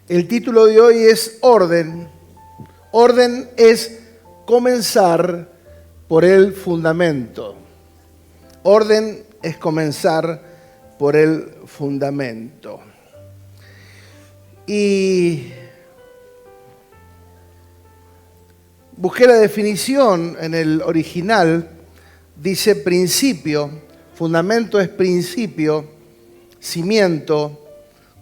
El título de hoy es Orden. Orden es comenzar por el fundamento. Orden es comenzar por el fundamento. Y busqué la definición en el original. Dice principio. Fundamento es principio, cimiento,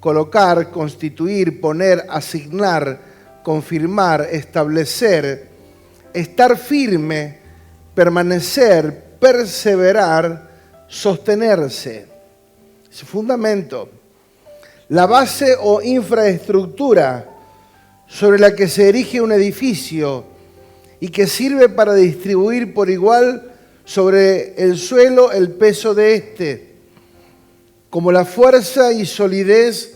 colocar, constituir, poner, asignar, confirmar, establecer, estar firme, permanecer, perseverar, sostenerse. Es fundamento. La base o infraestructura sobre la que se erige un edificio y que sirve para distribuir por igual sobre el suelo el peso de éste. Como la fuerza y solidez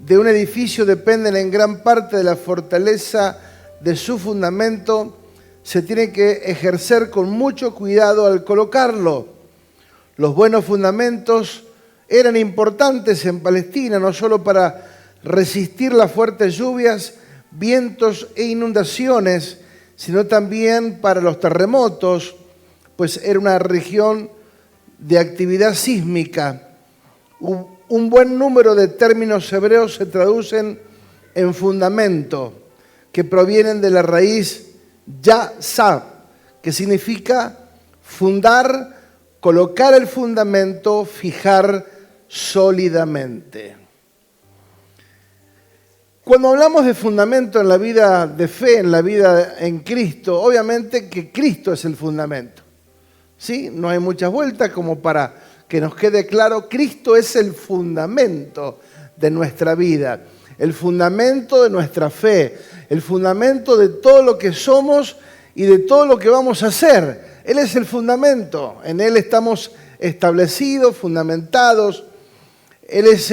de un edificio dependen en gran parte de la fortaleza de su fundamento, se tiene que ejercer con mucho cuidado al colocarlo. Los buenos fundamentos eran importantes en Palestina, no solo para resistir las fuertes lluvias, vientos e inundaciones, sino también para los terremotos, pues era una región de actividad sísmica. Un buen número de términos hebreos se traducen en fundamento, que provienen de la raíz yasab, que significa fundar, colocar el fundamento, fijar sólidamente. Cuando hablamos de fundamento en la vida de fe, en la vida en Cristo, obviamente que Cristo es el fundamento. ¿Sí? No hay muchas vueltas como para que nos quede claro, Cristo es el fundamento de nuestra vida, el fundamento de nuestra fe, el fundamento de todo lo que somos y de todo lo que vamos a hacer. Él es el fundamento, en Él estamos establecidos, fundamentados. Él es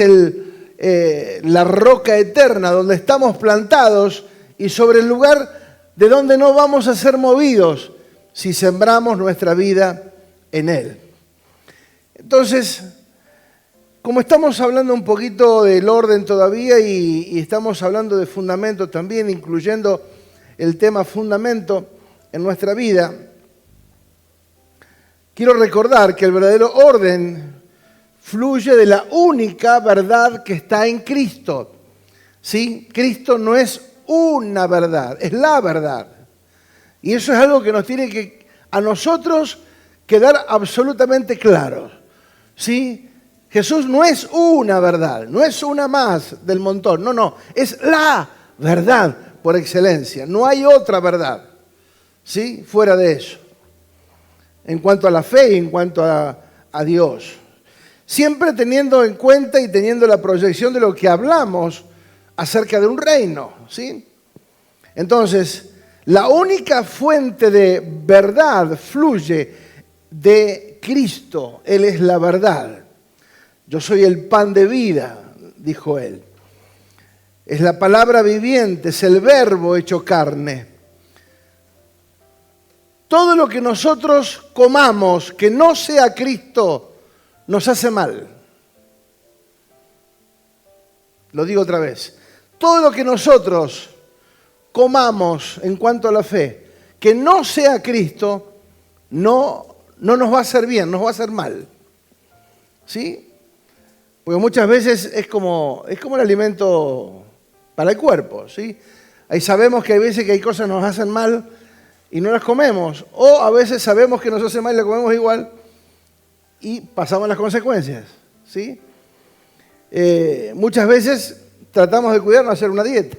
la roca eterna donde estamos plantados y sobre el lugar de donde no vamos a ser movidos si sembramos nuestra vida en Él. Entonces, como estamos hablando un poquito del orden todavía y estamos hablando de fundamento también, incluyendo el tema fundamento en nuestra vida, quiero recordar que el verdadero orden fluye de la única verdad que está en Cristo. ¿Sí? Cristo no es una verdad, es la verdad. Y eso es algo que nos tiene que a nosotros quedar absolutamente claro. ¿Sí? Jesús no es una verdad, no es una más del montón, no, es la verdad por excelencia, no hay otra verdad, ¿sí? Fuera de eso, en cuanto a la fe y en cuanto a Dios. Siempre teniendo en cuenta y teniendo la proyección de lo que hablamos acerca de un reino, ¿sí? Entonces, la única fuente de verdad fluye de Cristo. Él es la verdad. Yo soy el pan de vida, dijo Él. Es la palabra viviente, es el verbo hecho carne. Todo lo que nosotros comamos que no sea Cristo nos hace mal. Lo digo otra vez. Todo lo que nosotros comamos en cuanto a la fe que no sea Cristo no nos va a hacer bien, nos va a hacer mal. ¿Sí? Porque muchas veces es como el alimento para el cuerpo, ¿sí? Ahí sabemos que hay veces que hay cosas que nos hacen mal y no las comemos. O a veces sabemos que nos hace mal y las comemos igual y pasamos las consecuencias, ¿sí? Muchas veces tratamos de cuidarnos, hacer una dieta.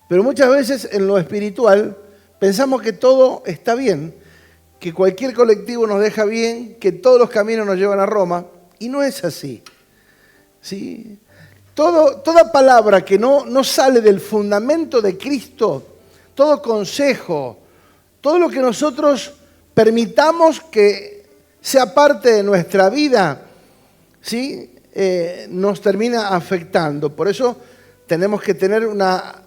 Pero muchas veces en lo espiritual pensamos que todo está bien, que cualquier colectivo nos deja bien, que todos los caminos nos llevan a Roma, y no es así. ¿Sí? Toda palabra que no sale del fundamento de Cristo, todo consejo, todo lo que nosotros permitamos que sea parte de nuestra vida, ¿sí? Nos termina afectando. Por eso tenemos que tener una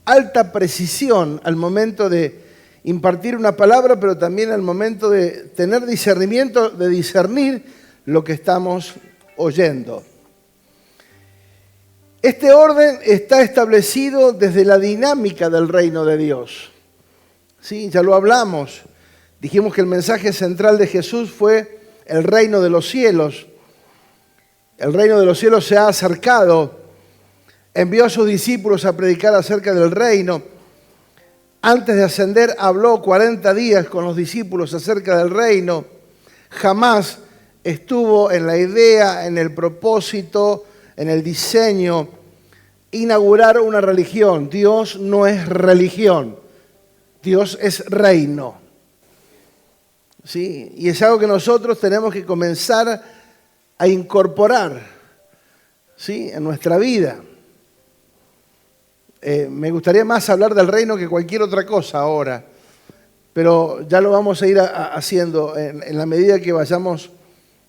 alta precisión al momento de impartir una palabra, pero también al momento de tener discernimiento, de discernir lo que estamos oyendo. Este orden está establecido desde la dinámica del reino de Dios. Sí, ya lo hablamos. Dijimos que el mensaje central de Jesús fue el reino de los cielos. El reino de los cielos se ha acercado. Envió a sus discípulos a predicar acerca del reino. Antes de ascender habló 40 días con los discípulos acerca del reino. Jamás estuvo en la idea, en el propósito, en el diseño, inaugurar una religión. Dios no es religión, Dios es reino. ¿Sí? Y es algo que nosotros tenemos que comenzar a incorporar, ¿sí?, en nuestra vida. Me gustaría más hablar del reino que cualquier otra cosa ahora, pero ya lo vamos a ir haciendo en la medida que vayamos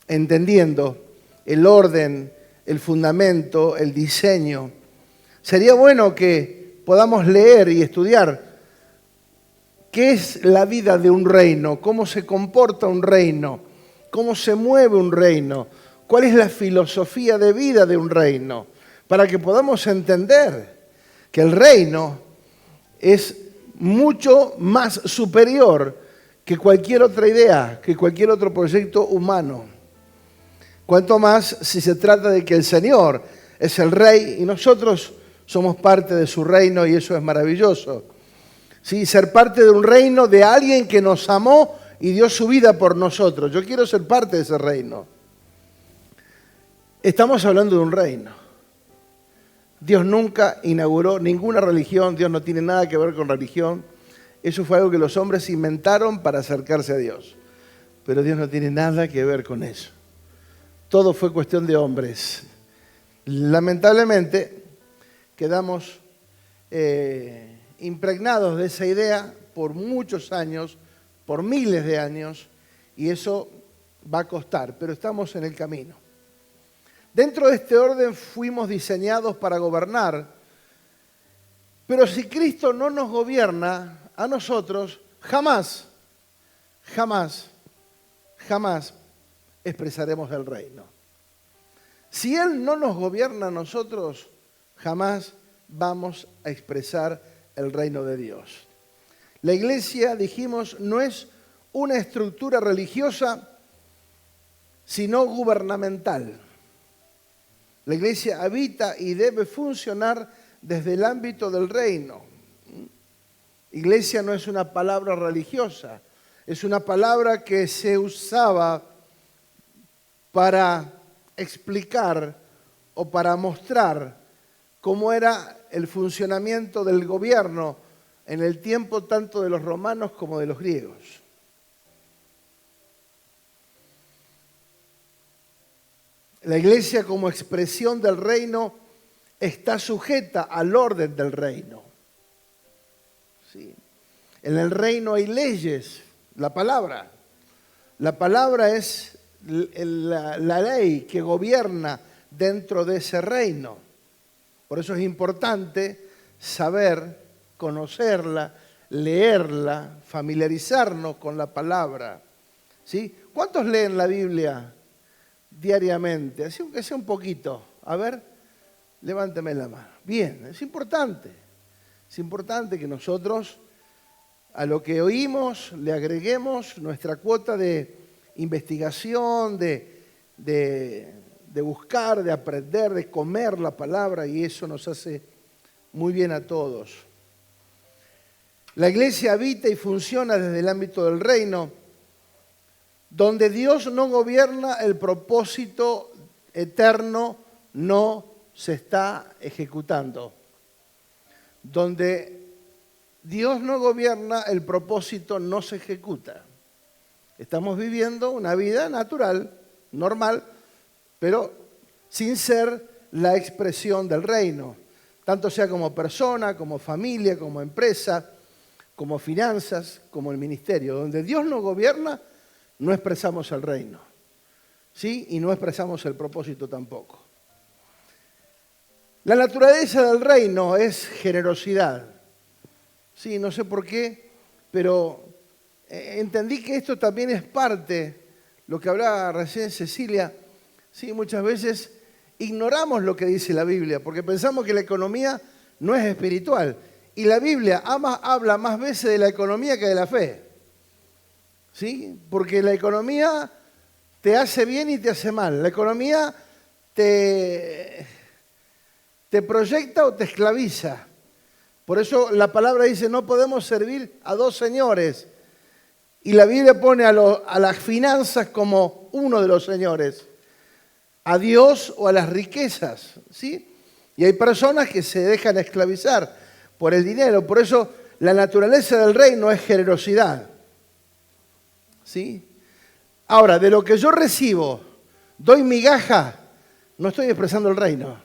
entendiendo el orden, el fundamento, el diseño. Sería bueno que podamos leer y estudiar qué es la vida de un reino, cómo se comporta un reino, cómo se mueve un reino, cuál es la filosofía de vida de un reino, para que podamos entender que el reino es mucho más superior que cualquier otra idea, que cualquier otro proyecto humano. Cuanto más si se trata de que el Señor es el Rey y nosotros somos parte de su reino, y eso es maravilloso. ¿Sí? Ser parte de un reino de alguien que nos amó y dio su vida por nosotros. Yo quiero ser parte de ese reino. Estamos hablando de un reino. Dios nunca inauguró ninguna religión, Dios no tiene nada que ver con religión. Eso fue algo que los hombres inventaron para acercarse a Dios. Pero Dios no tiene nada que ver con eso. Todo fue cuestión de hombres. Lamentablemente, quedamos impregnados de esa idea por muchos años, por miles de años, y eso va a costar, pero estamos en el camino. Dentro de este orden fuimos diseñados para gobernar, pero si Cristo no nos gobierna a nosotros, jamás expresaremos el reino. Si Él no nos gobierna a nosotros, jamás vamos a expresar el reino de Dios. La iglesia, dijimos, no es una estructura religiosa, sino gubernamental. La iglesia habita y debe funcionar desde el ámbito del reino. Iglesia no es una palabra religiosa, es una palabra que se usaba para explicar o para mostrar cómo era el funcionamiento del gobierno en el tiempo tanto de los romanos como de los griegos. La iglesia como expresión del reino está sujeta al orden del reino. ¿Sí? En el reino hay leyes, la palabra. La palabra es la ley que gobierna dentro de ese reino. Por eso es importante saber, conocerla, leerla, familiarizarnos con la palabra. ¿Sí? ¿Cuántos leen la Biblia diariamente? Así aunque sea un poquito. A ver, levánteme la mano. Bien, es importante. Es importante que nosotros a lo que oímos le agreguemos nuestra cuota de investigación, de buscar, de aprender, de comer la palabra, y eso nos hace muy bien a todos. La iglesia habita y funciona desde el ámbito del reino, donde Dios no gobierna, el propósito eterno no se está ejecutando. Donde Dios no gobierna, el propósito no se ejecuta. Estamos viviendo una vida natural, normal, pero sin ser la expresión del reino. Tanto sea como persona, como familia, como empresa, como finanzas, como el ministerio. Donde Dios no gobierna, no expresamos el reino. ¿Sí? Y no expresamos el propósito tampoco. La naturaleza del reino es generosidad. Sí, no sé por qué, pero entendí que esto también es parte, lo que hablaba recién Cecilia, sí, muchas veces ignoramos lo que dice la Biblia, porque pensamos que la economía no es espiritual. Y la Biblia habla más veces de la economía que de la fe. ¿Sí? Porque la economía te hace bien y te hace mal. La economía te proyecta o te esclaviza. Por eso la palabra dice, no podemos servir a dos señores. Y la Biblia pone a las finanzas como uno de los señores. A Dios o a las riquezas. ¿Sí? Y hay personas que se dejan esclavizar por el dinero. Por eso la naturaleza del reino es generosidad. ¿Sí? Ahora, de lo que yo recibo, doy migaja, no estoy expresando el reino.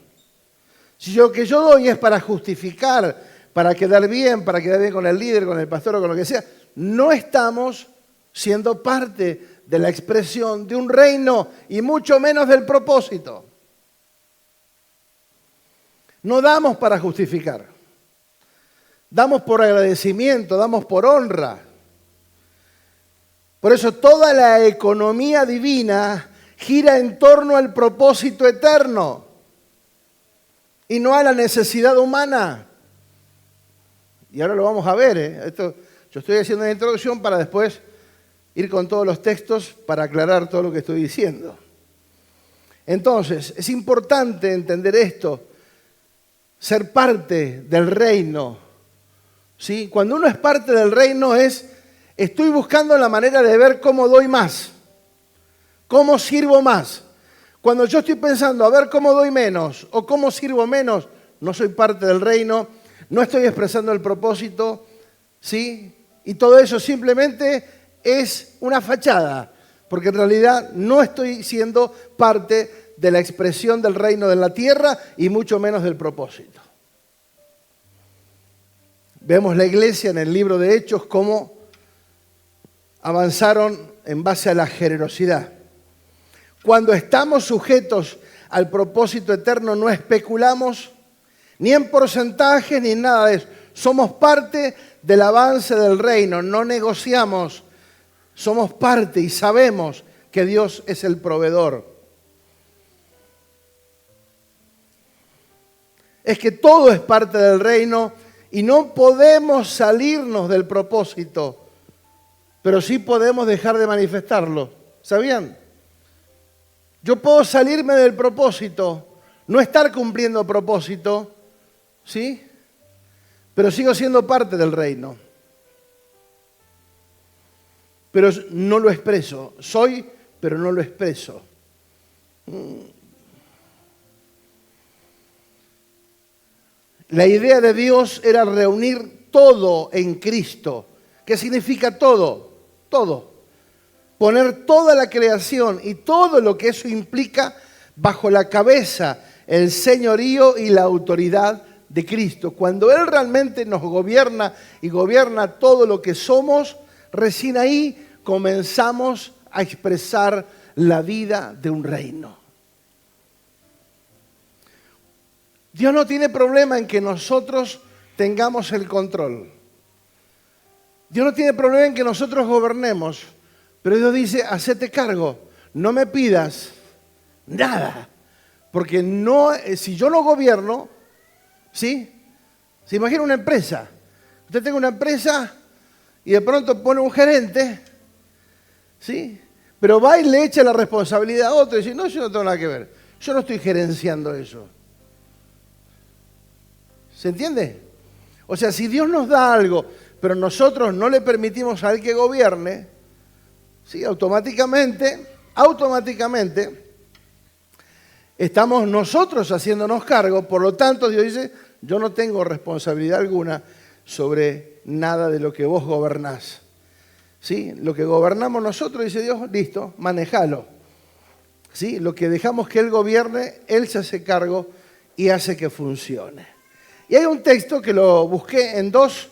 Si lo que yo doy es para justificar, para quedar bien con el líder, con el pastor o con lo que sea, no estamos siendo parte de la expresión de un reino y mucho menos del propósito. No damos para justificar. Damos por agradecimiento, damos por honra. Por eso toda la economía divina gira en torno al propósito eterno y no a la necesidad humana. Y ahora lo vamos a ver. Yo estoy haciendo una introducción para después ir con todos los textos para aclarar todo lo que estoy diciendo. Entonces, es importante entender esto, ser parte del reino. ¿Sí? Cuando uno es parte del reino estoy buscando la manera de ver cómo doy más, cómo sirvo más. Cuando yo estoy pensando a ver cómo doy menos o cómo sirvo menos, no soy parte del reino, no estoy expresando el propósito, ¿sí? Y todo eso simplemente es una fachada, porque en realidad no estoy siendo parte de la expresión del reino de la tierra y mucho menos del propósito. Vemos la iglesia en el libro de Hechos cómo avanzaron en base a la generosidad. Cuando estamos sujetos al propósito eterno, no especulamos ni en porcentajes ni en nada de eso. Somos parte del avance del reino, no negociamos. Somos parte y sabemos que Dios es el proveedor. Es que todo es parte del reino y no podemos salirnos del propósito, pero sí podemos dejar de manifestarlo. ¿Sabían? Yo puedo salirme del propósito, no estar cumpliendo propósito, ¿sí? Pero sigo siendo parte del reino. Pero no lo expreso. Soy, pero no lo expreso. La idea de Dios era reunir todo en Cristo. ¿Qué significa todo? Todo. Poner toda la creación y todo lo que eso implica bajo la cabeza, el señorío y la autoridad de Cristo. Cuando Él realmente nos gobierna y gobierna todo lo que somos, recién ahí comenzamos a expresar la vida de un reino. Dios no tiene problema en que nosotros tengamos el control. Dios no tiene problema en que nosotros gobernemos. Pero Dios dice, hacete cargo, no me pidas nada. Porque si yo no gobierno, ¿sí? Se imagina una empresa. Usted tiene una empresa y de pronto pone un gerente, ¿sí? Pero va y le echa la responsabilidad a otro y dice, no, yo no tengo nada que ver. Yo no estoy gerenciando eso. ¿Se entiende? O sea, si Dios nos da algo, pero nosotros no le permitimos a Él que gobierne, ¿sí? automáticamente, Estamos nosotros haciéndonos cargo, por lo tanto Dios dice, yo no tengo responsabilidad alguna sobre nada de lo que vos gobernás. ¿Sí? Lo que gobernamos nosotros, dice Dios, listo, manejalo. ¿Sí? Lo que dejamos que Él gobierne, Él se hace cargo y hace que funcione. Y hay un texto que lo busqué en dos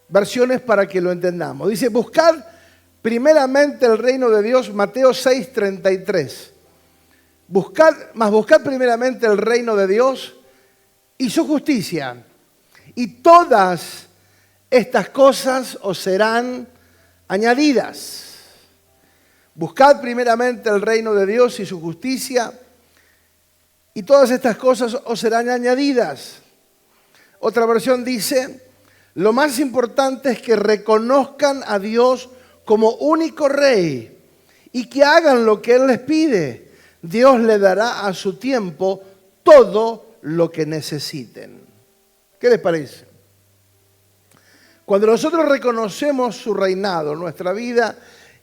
versiones para que lo entendamos. Dice, buscad primeramente el reino de Dios, Mateo 6:33. Buscad primeramente el reino de Dios y su justicia, y todas estas cosas os serán añadidas. Buscad primeramente el reino de Dios y su justicia, y todas estas cosas os serán añadidas. Otra versión dice, lo más importante es que reconozcan a Dios como único Rey y que hagan lo que Él les pide. Dios le dará a su tiempo todo lo que necesiten. ¿Qué les parece? Cuando nosotros reconocemos su reinado en nuestra vida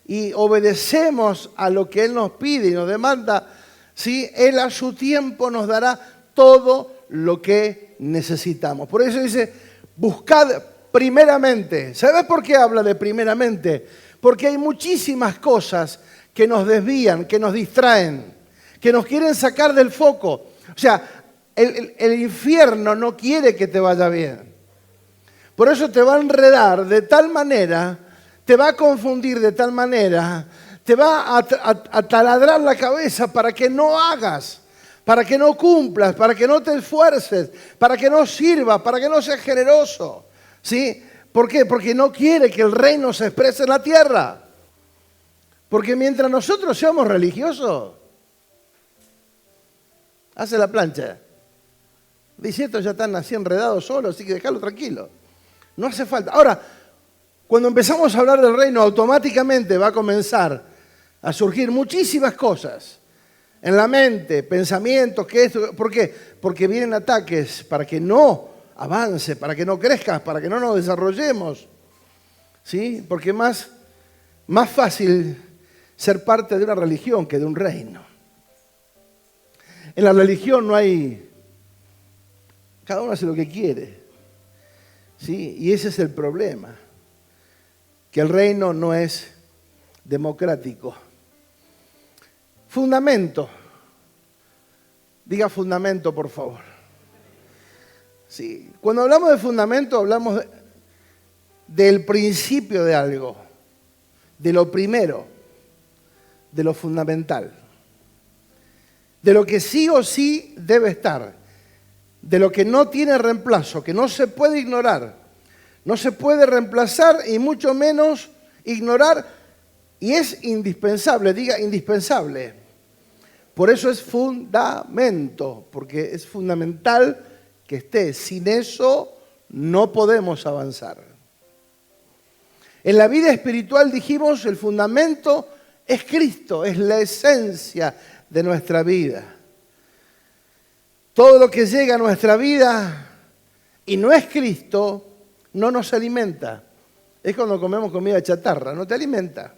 y obedecemos a lo que Él nos pide y nos demanda, ¿sí? Él a su tiempo nos dará todo lo que necesitamos. Por eso dice, buscad primeramente. ¿Sabes por qué habla de primeramente? Porque hay muchísimas cosas que nos desvían, que nos distraen, que nos quieren sacar del foco. O sea, el infierno no quiere que te vaya bien. Por eso te va a enredar de tal manera, te va a confundir de tal manera, te va a taladrar la cabeza para que no hagas, para que no cumplas, para que no te esfuerces, para que no sirvas, para que no seas generoso. ¿Sí? ¿Por qué? Porque no quiere que el reino se exprese en la tierra. Porque mientras nosotros seamos religiosos, hace la plancha. Dice, estos ya están así enredados solos, así que déjalo tranquilo. No hace falta. Ahora, cuando empezamos a hablar del reino, automáticamente va a comenzar a surgir muchísimas cosas en la mente, pensamientos, que esto. ¿Por qué? Porque vienen ataques para que no avance, para que no crezcas, para que no nos desarrollemos. ¿Sí? Porque más fácil ser parte de una religión que de un reino. En la religión no hay... Cada uno hace lo que quiere. ¿Sí? Y ese es el problema. Que el reino no es democrático. Fundamento. Diga fundamento, por favor. Sí. Cuando hablamos de fundamento, hablamos del principio de algo, de lo primero, de lo fundamental, de lo que sí o sí debe estar, de lo que no tiene reemplazo, que no se puede ignorar, no se puede reemplazar y mucho menos ignorar, y es indispensable, diga indispensable. Por eso es fundamento, porque es fundamental que esté. Sin eso no podemos avanzar. En la vida espiritual dijimos, el fundamento es Cristo, es la esencia de nuestra vida. Todo lo que llega a nuestra vida y no es Cristo, no nos alimenta. Es cuando comemos comida chatarra, no te alimenta.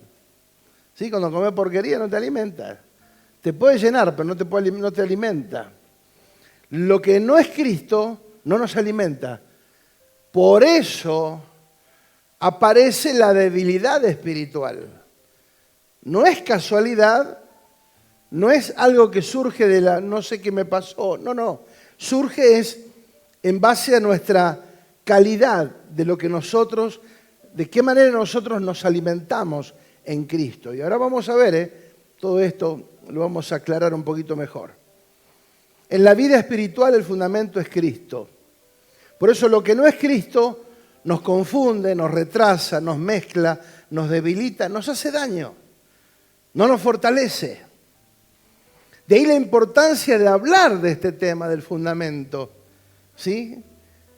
¿Sí? Cuando comes porquería no te alimenta. Te puede llenar, pero no te alimenta. Lo que no es Cristo no nos alimenta. Por eso aparece la debilidad espiritual. No es casualidad, no es algo que surge de la no sé qué me pasó, no. Surge es en base a nuestra calidad de lo que nosotros, de qué manera nosotros nos alimentamos en Cristo. Y ahora vamos a ver, todo esto lo vamos a aclarar un poquito mejor. En la vida espiritual el fundamento es Cristo. Por eso lo que no es Cristo nos confunde, nos retrasa, nos mezcla, nos debilita, nos hace daño, no nos fortalece. De ahí la importancia de hablar de este tema del fundamento, ¿sí?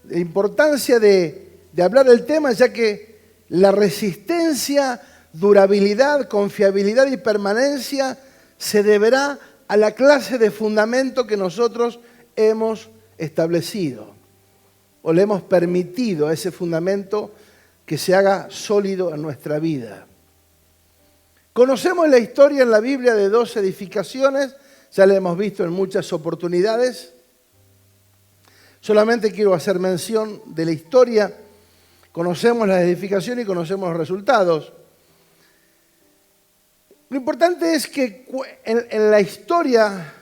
La importancia de hablar del tema, ya que la resistencia, durabilidad, confiabilidad y permanencia se deberá a la clase de fundamento que nosotros hemos establecido o le hemos permitido a ese fundamento que se haga sólido en nuestra vida. Conocemos la historia en la Biblia de dos edificaciones ya la hemos visto en muchas oportunidades. Solamente quiero hacer mención de la historia. Conocemos la edificación y conocemos los resultados. Lo importante es que en la historia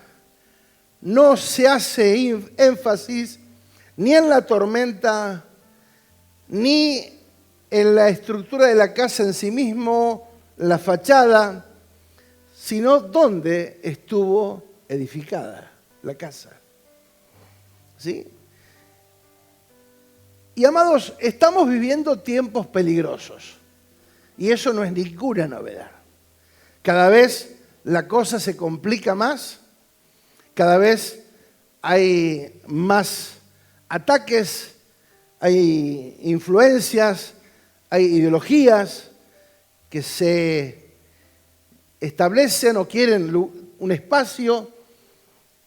no se hace énfasis ni en la tormenta, ni en la estructura de la casa en sí mismo, la fachada, sino dónde estuvo edificada la casa. ¿Sí? Y amados, estamos viviendo tiempos peligrosos. Y eso no es ninguna novedad. Cada vez la cosa se complica más, cada vez hay más ataques, hay influencias, hay ideologías que se establecen o quieren un espacio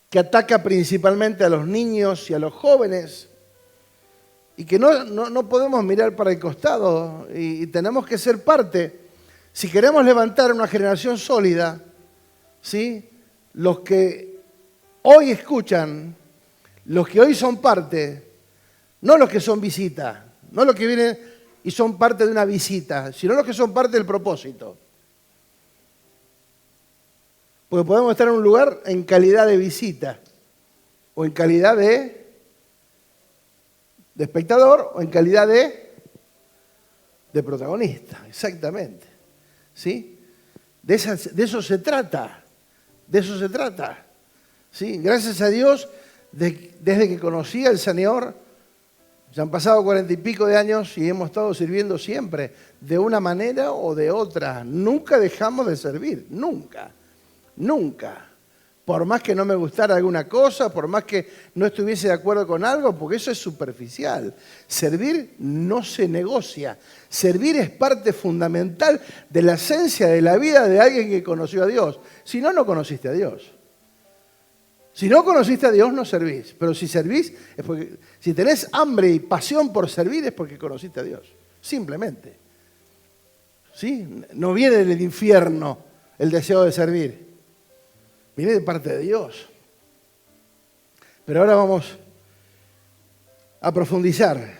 que ataca principalmente a los niños y a los jóvenes y que no podemos mirar para el costado y tenemos que ser parte. Si queremos levantar una generación sólida, ¿sí? Los que hoy escuchan, los que hoy son parte, no los que son visita, no los que vienen y son parte de una visita, sino los que son parte del propósito. Porque podemos estar en un lugar en calidad de visita, o en calidad de espectador, o en calidad de protagonista, exactamente. ¿Sí? De eso se trata, de eso se trata. ¿Sí? Gracias a Dios, desde que conocí al Señor, ya han pasado 40 y pico de años y hemos estado sirviendo siempre, de una manera o de otra. Nunca dejamos de servir, nunca, nunca. Por más que no me gustara alguna cosa, por más que no estuviese de acuerdo con algo, porque eso es superficial. Servir no se negocia. Servir es parte fundamental de la esencia de la vida de alguien que conoció a Dios. Si no, no conociste a Dios. Si no conociste a Dios, no servís. Pero si servís, es porque, si tenés hambre y pasión por servir, es porque conociste a Dios. Simplemente. ¿Sí? No viene del infierno el deseo de servir. Viene de parte de Dios. Pero ahora vamos a profundizar.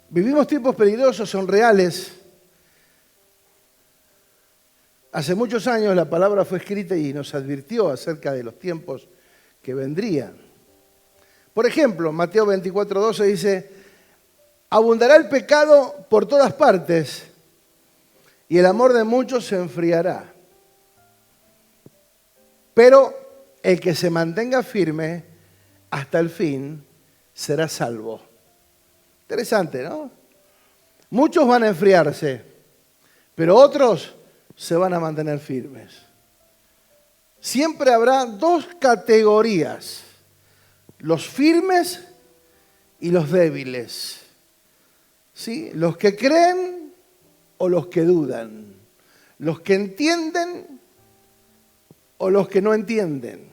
Vivimos tiempos peligrosos, son reales. Hace muchos años la palabra fue escrita y nos advirtió acerca de los tiempos que vendrían. Por ejemplo, Mateo 24:12 dice: abundará el pecado por todas partes y el amor de muchos se enfriará. Pero el que se mantenga firme hasta el fin será salvo. Interesante, ¿no? Muchos van a enfriarse, pero otros se van a mantener firmes. Siempre habrá dos categorías: los firmes y los débiles. ¿Sí? Los que creen o los que dudan. Los que entienden o los que no entienden.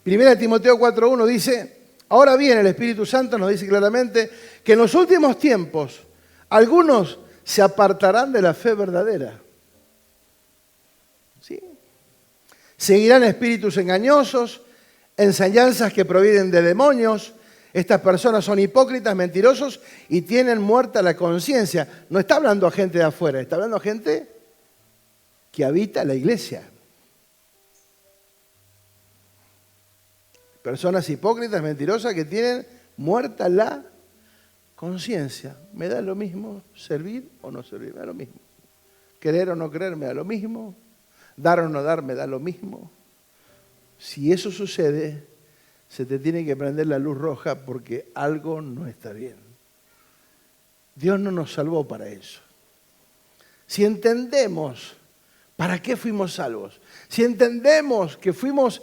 1 Timoteo 4:1 dice: ahora bien, el Espíritu Santo nos dice claramente que en los últimos tiempos algunos se apartarán de la fe verdadera. ¿Sí? Seguirán espíritus engañosos, enseñanzas que provienen de demonios. Estas personas son hipócritas, mentirosos y tienen muerta la conciencia. No está hablando a gente de afuera, está hablando a gente que habita la iglesia. Personas hipócritas, mentirosas que tienen muerta la conciencia. Me da lo mismo servir o no servir, me da lo mismo. Querer o no creer, me da lo mismo. Dar o no dar, me da lo mismo. Si eso sucede, se te tiene que prender la luz roja porque algo no está bien. Dios no nos salvó para eso. Si entendemos para qué fuimos salvos, si entendemos que fuimos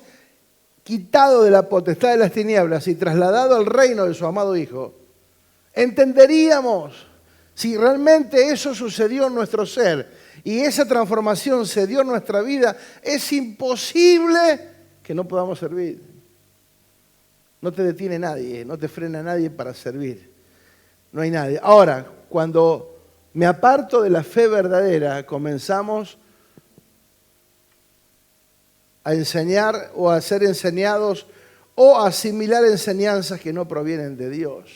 quitados de la potestad de las tinieblas y trasladados al reino de su amado Hijo, entenderíamos si realmente eso sucedió en nuestro ser y esa transformación se dio en nuestra vida. Es imposible que no podamos servir. No te detiene nadie, no te frena nadie para servir. No hay nadie. Ahora, cuando me aparto de la fe verdadera, comenzamos a enseñar o a ser enseñados o a asimilar enseñanzas que no provienen de Dios.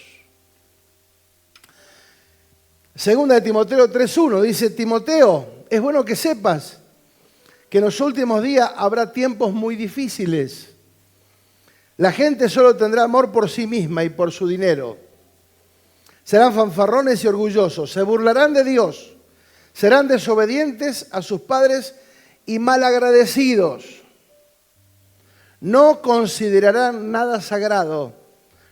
Segunda de Timoteo 3:1 dice: Timoteo, es bueno que sepas que en los últimos días habrá tiempos muy difíciles. La gente solo tendrá amor por sí misma y por su dinero. Serán fanfarrones y orgullosos, se burlarán de Dios, serán desobedientes a sus padres y malagradecidos. No considerarán nada sagrado,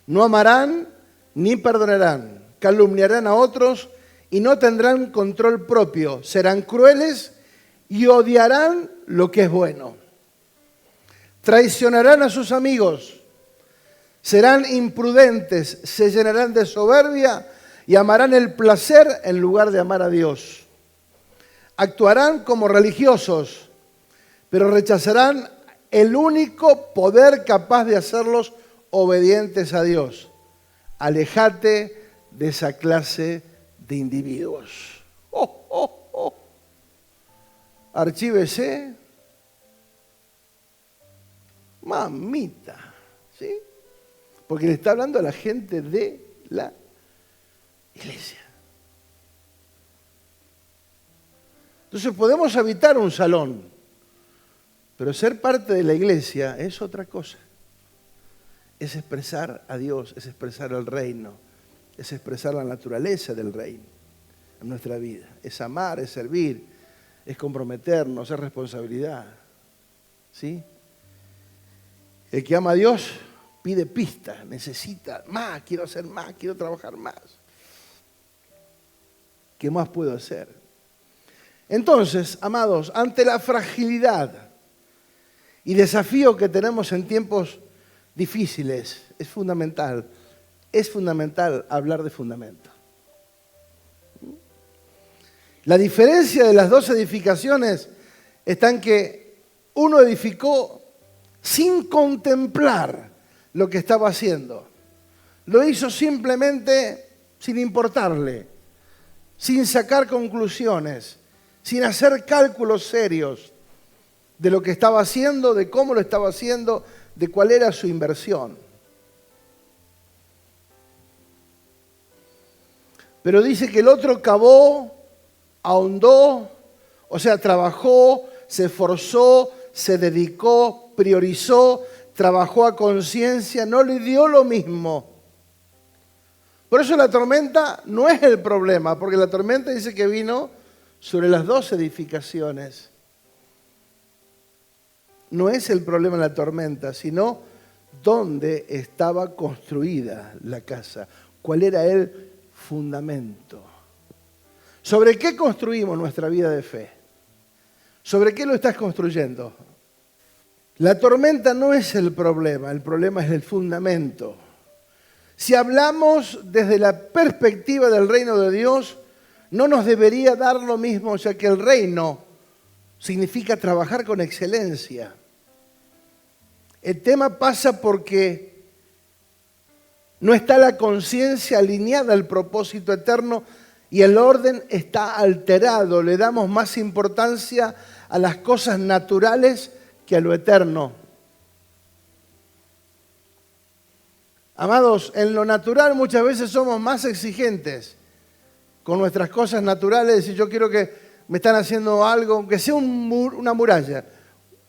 no amarán ni perdonarán, calumniarán a otros y no tendrán control propio, serán crueles y odiarán lo que es bueno. Traicionarán a sus amigos, serán imprudentes, se llenarán de soberbia y amarán el placer en lugar de amar a Dios. Actuarán como religiosos, pero rechazarán el único poder capaz de hacerlos obedientes a Dios. Aléjate de esa clase de individuos. Archívese. Mamita, ¿sí? Porque le está hablando a la gente de la iglesia. Entonces podemos habitar un salón, pero ser parte de la iglesia es otra cosa. Es expresar a Dios, es expresar el reino, es expresar la naturaleza del reino en nuestra vida. Es amar, es servir, es comprometernos, es responsabilidad. ¿Sí? El que ama a Dios pide pistas, necesita más, quiero hacer más, quiero trabajar más. ¿Qué más puedo hacer? Entonces, amados, ante la fragilidad y desafío que tenemos en tiempos difíciles, es fundamental hablar de fundamento. La diferencia de las dos edificaciones está en que uno edificó sin contemplar lo que estaba haciendo. Lo hizo simplemente sin importarle, sin sacar conclusiones, sin hacer cálculos serios de lo que estaba haciendo, de cómo lo estaba haciendo, de cuál era su inversión. Pero dice que el otro cavó, ahondó, o sea, trabajó, se esforzó, se dedicó, priorizó, trabajó a conciencia, no le dio lo mismo. Por eso la tormenta no es el problema, porque la tormenta dice que vino sobre las dos edificaciones. No es el problema la tormenta, sino dónde estaba construida la casa, cuál era el fundamento. ¿Sobre qué construimos nuestra vida de fe? ¿Sobre qué lo estás construyendo? La tormenta no es el problema es el fundamento. Si hablamos desde la perspectiva del reino de Dios, no nos debería dar lo mismo, ya que el reino significa trabajar con excelencia. El tema pasa porque no está la conciencia alineada al propósito eterno y el orden está alterado. Le damos más importancia a las cosas naturales que a lo eterno. Amados, en lo natural muchas veces somos más exigentes con nuestras cosas naturales. Y yo quiero que me están haciendo algo, aunque sea una muralla,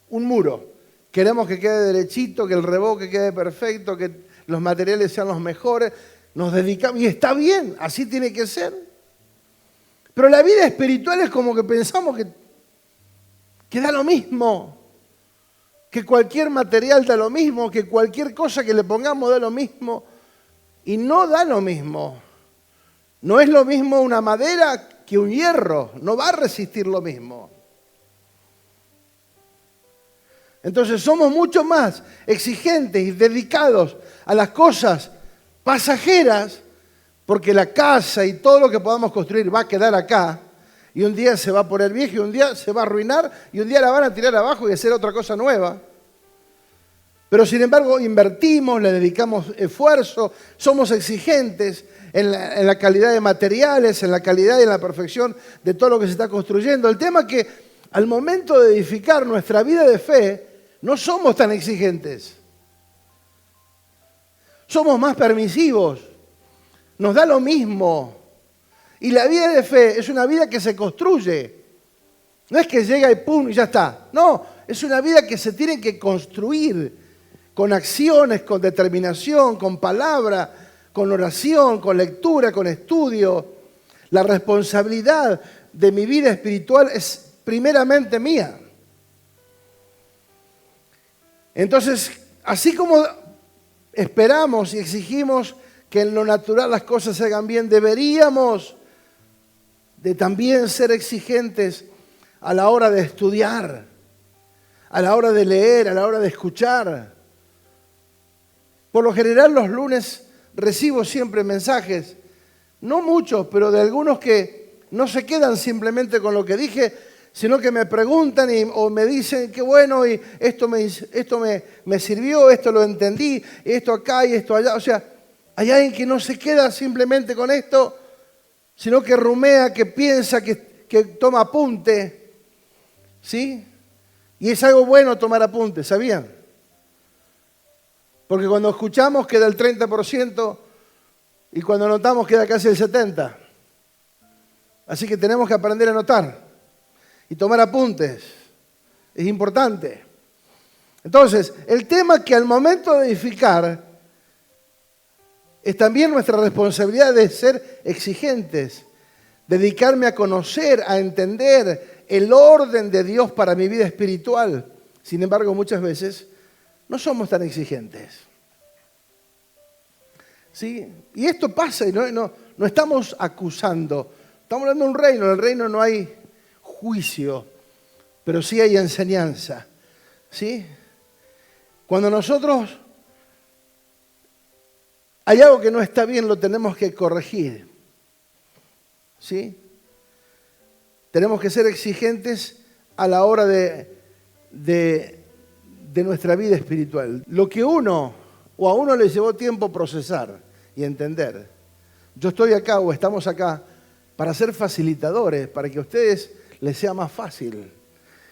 un muro. Queremos que quede derechito, que el revoque quede perfecto, que los materiales sean los mejores. Nos dedicamos, y está bien, así tiene que ser. Pero la vida espiritual es como que pensamos que da lo mismo, que cualquier material da lo mismo, que cualquier cosa que le pongamos da lo mismo, y no da lo mismo. No es lo mismo una madera que un hierro, no va a resistir lo mismo. Entonces somos mucho más exigentes y dedicados a las cosas pasajeras, porque la casa y todo lo que podamos construir va a quedar acá, y un día se va a poner vieja, y un día se va a arruinar, y un día la van a tirar abajo y hacer otra cosa nueva. Pero sin embargo invertimos, le dedicamos esfuerzo, somos exigentes en la calidad de materiales, en la calidad y en la perfección de todo lo que se está construyendo. El tema es que al momento de edificar nuestra vida de fe, No somos tan exigentes. Somos más permisivos. Nos da lo mismo. Y la vida de fe es una vida que se construye. No es que llega y pum y ya está. No, es una vida que se tiene que construir con acciones, con determinación, con palabra, con oración, con lectura, con estudio. La responsabilidad de mi vida espiritual es primeramente mía. Entonces, así como esperamos y exigimos que en lo natural las cosas se hagan bien, deberíamos de también ser exigentes a la hora de estudiar, a la hora de leer, a la hora de escuchar. Por lo general los lunes recibo siempre mensajes, no muchos, pero de algunos que no se quedan simplemente con lo que dije, sino que me preguntan o me dicen, qué bueno, y esto me sirvió, esto lo entendí, esto acá y esto allá. O sea, hay alguien que no se queda simplemente con esto, sino que rumea, que piensa, que toma apunte. ¿Sí? Y es algo bueno tomar apunte, ¿sabían? Porque cuando escuchamos queda el 30% y cuando anotamos queda casi el 70%. Así que tenemos que aprender a anotar y tomar apuntes. Es importante. Entonces, el tema que al momento de edificar es también nuestra responsabilidad de ser exigentes, dedicarme a conocer, a entender el orden de Dios para mi vida espiritual. Sin embargo, muchas veces no somos tan exigentes. ¿Sí? Y esto pasa y no estamos acusando. Estamos hablando de un reino. En el reino no hay juicio, pero sí hay enseñanza. ¿Sí? Cuando nosotros hay algo que no está bien, lo tenemos que corregir. ¿Sí? Tenemos que ser exigentes a la hora de nuestra vida espiritual. Lo que a uno le llevó tiempo procesar y entender. Yo estoy acá o estamos acá para ser facilitadores, para que a ustedes les sea más fácil.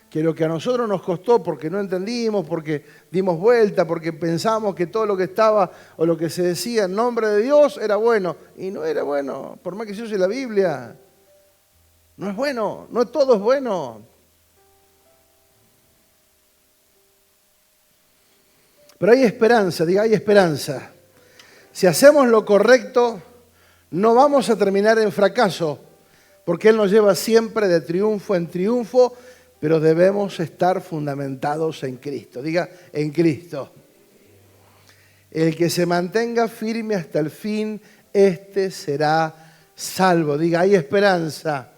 Que lo que a nosotros nos costó porque no entendimos, porque dimos vuelta, porque pensamos que todo lo que estaba o lo que se decía en nombre de Dios era bueno. Y no era bueno, por más que se use la Biblia. No es bueno, no todo es bueno. Pero hay esperanza, diga, hay esperanza. Si hacemos lo correcto, no vamos a terminar en fracaso, porque Él nos lleva siempre de triunfo en triunfo, pero debemos estar fundamentados en Cristo. Diga, en Cristo. El que se mantenga firme hasta el fin, este será salvo. Diga, hay esperanza.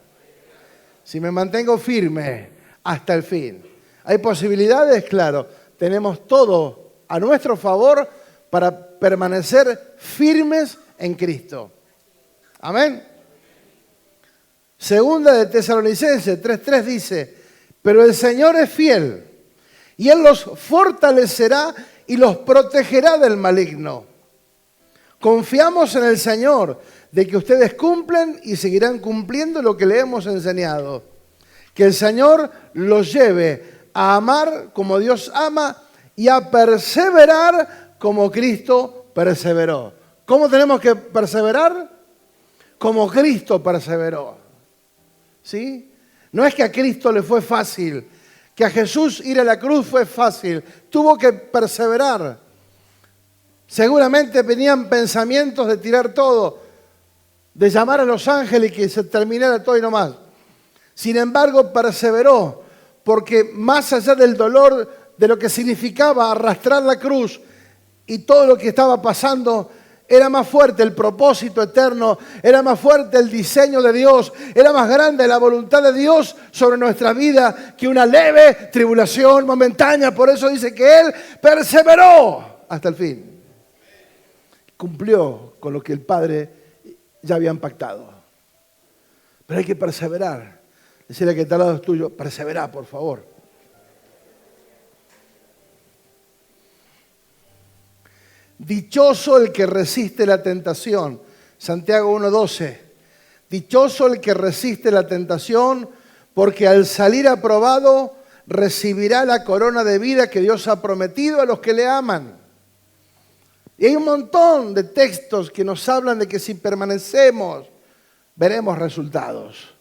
Si me mantengo firme hasta el fin. ¿Hay posibilidades? Claro. Tenemos todo a nuestro favor para permanecer firmes en Cristo. Amén. Segunda de Tesalonicenses 3:3 dice, pero el Señor es fiel y Él los fortalecerá y los protegerá del maligno. Confiamos en el Señor de que ustedes cumplen y seguirán cumpliendo lo que le hemos enseñado. Que el Señor los lleve a amar como Dios ama y a perseverar como Cristo perseveró. ¿Cómo tenemos que perseverar? Como Cristo perseveró. ¿Sí? No es que a Cristo le fue fácil, que a Jesús ir a la cruz fue fácil. Tuvo que perseverar. Seguramente venían pensamientos de tirar todo, de llamar a los ángeles y que se terminara todo y no más. Sin embargo, perseveró, porque más allá del dolor de lo que significaba arrastrar la cruz y todo lo que estaba pasando, era más fuerte el propósito eterno, era más fuerte el diseño de Dios, era más grande la voluntad de Dios sobre nuestra vida que una leve tribulación momentánea. Por eso dice que Él perseveró hasta el fin. Cumplió con lo que el Padre ya había pactado. Pero hay que perseverar. Decirle que está al lado tuyo, persevera, por favor. Dichoso el que resiste la tentación. Santiago 1:12. Dichoso el que resiste la tentación, porque al salir aprobado recibirá la corona de vida que Dios ha prometido a los que le aman. Y hay un montón de textos que nos hablan de que si permanecemos, veremos resultados.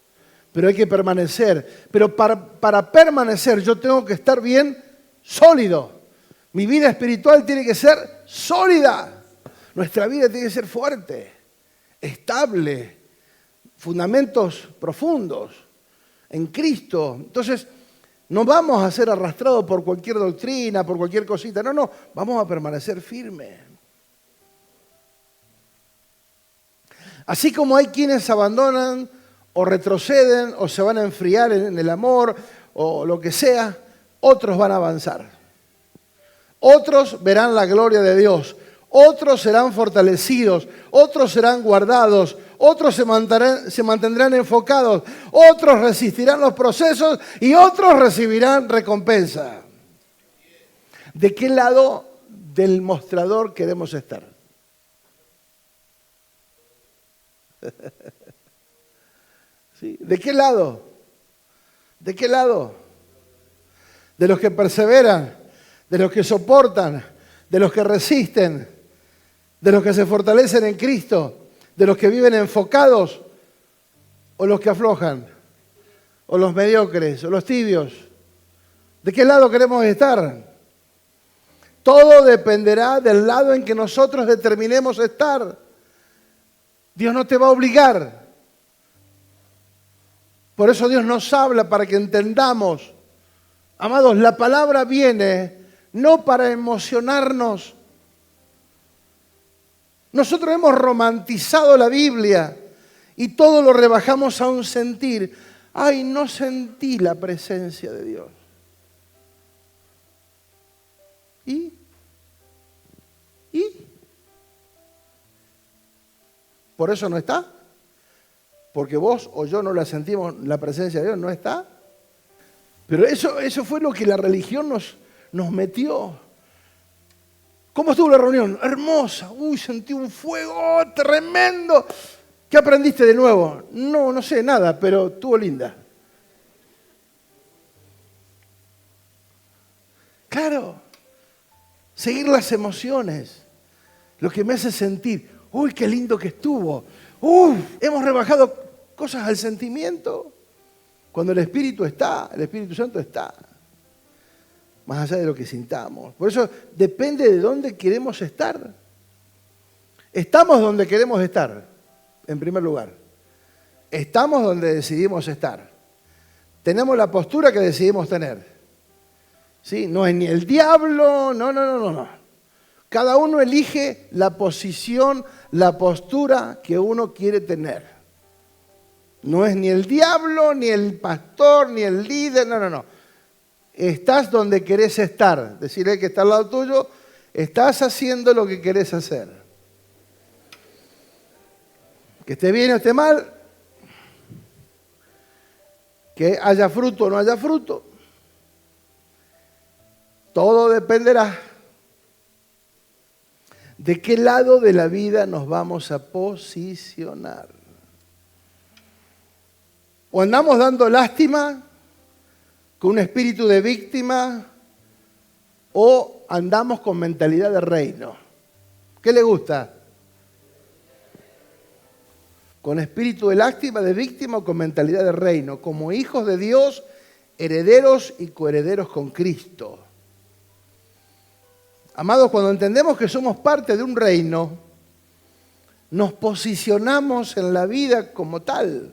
Pero hay que permanecer. Pero para permanecer yo tengo que estar bien sólido. Mi vida espiritual tiene que ser sólida. Nuestra vida tiene que ser fuerte, estable, fundamentos profundos en Cristo. Entonces, no vamos a ser arrastrados por cualquier doctrina, por cualquier cosita. No, vamos a permanecer firmes. Así como hay quienes abandonan o retroceden o se van a enfriar en el amor o lo que sea, otros van a avanzar. Otros verán la gloria de Dios. Otros serán fortalecidos. Otros serán guardados. Otros se mantendrán enfocados. Otros resistirán los procesos y otros recibirán recompensa. ¿De qué lado del mostrador queremos estar? ¿Sí? ¿De qué lado? ¿De qué lado? ¿De los que perseveran? ¿De los que soportan? ¿De los que resisten? ¿De los que se fortalecen en Cristo? ¿De los que viven enfocados? ¿O los que aflojan? ¿O los mediocres? ¿O los tibios? ¿De qué lado queremos estar? Todo dependerá del lado en que nosotros determinemos estar. Dios no te va a obligar. Por eso Dios nos habla para que entendamos. Amados, la palabra viene no para emocionarnos. Nosotros hemos romantizado la Biblia y todo lo rebajamos a un sentir. Ay, no sentí la presencia de Dios. ¿Y? ¿Por eso no está? Porque vos o yo no la sentimos, la presencia de Dios no está. Pero eso fue lo que la religión nos metió. ¿Cómo estuvo la reunión? Hermosa. Uy, sentí un fuego tremendo. ¿Qué aprendiste de nuevo? No sé nada, pero estuvo linda. Claro, seguir las emociones, lo que me hace sentir, uy, qué lindo que estuvo. Hemos rebajado cosas al sentimiento. Cuando el Espíritu Santo está, más allá de lo que sintamos. Por eso depende de dónde queremos estar. Estamos donde queremos estar, en primer lugar. Estamos donde decidimos estar. Tenemos la postura que decidimos tener. ¿Sí? No es ni el diablo, no. Cada uno elige la posición, la postura que uno quiere tener. No es ni el diablo, ni el pastor, ni el líder, no. Estás donde querés estar. Decirle que está al lado tuyo, estás haciendo lo que querés hacer. Que esté bien o esté mal, que haya fruto o no haya fruto, todo dependerá de qué lado de la vida nos vamos a posicionar. O andamos dando lástima con un espíritu de víctima o andamos con mentalidad de reino. ¿Qué le gusta? ¿Con espíritu de lástima, de víctima o con mentalidad de reino? Como hijos de Dios, herederos y coherederos con Cristo. Amados, cuando entendemos que somos parte de un reino, nos posicionamos en la vida como tal.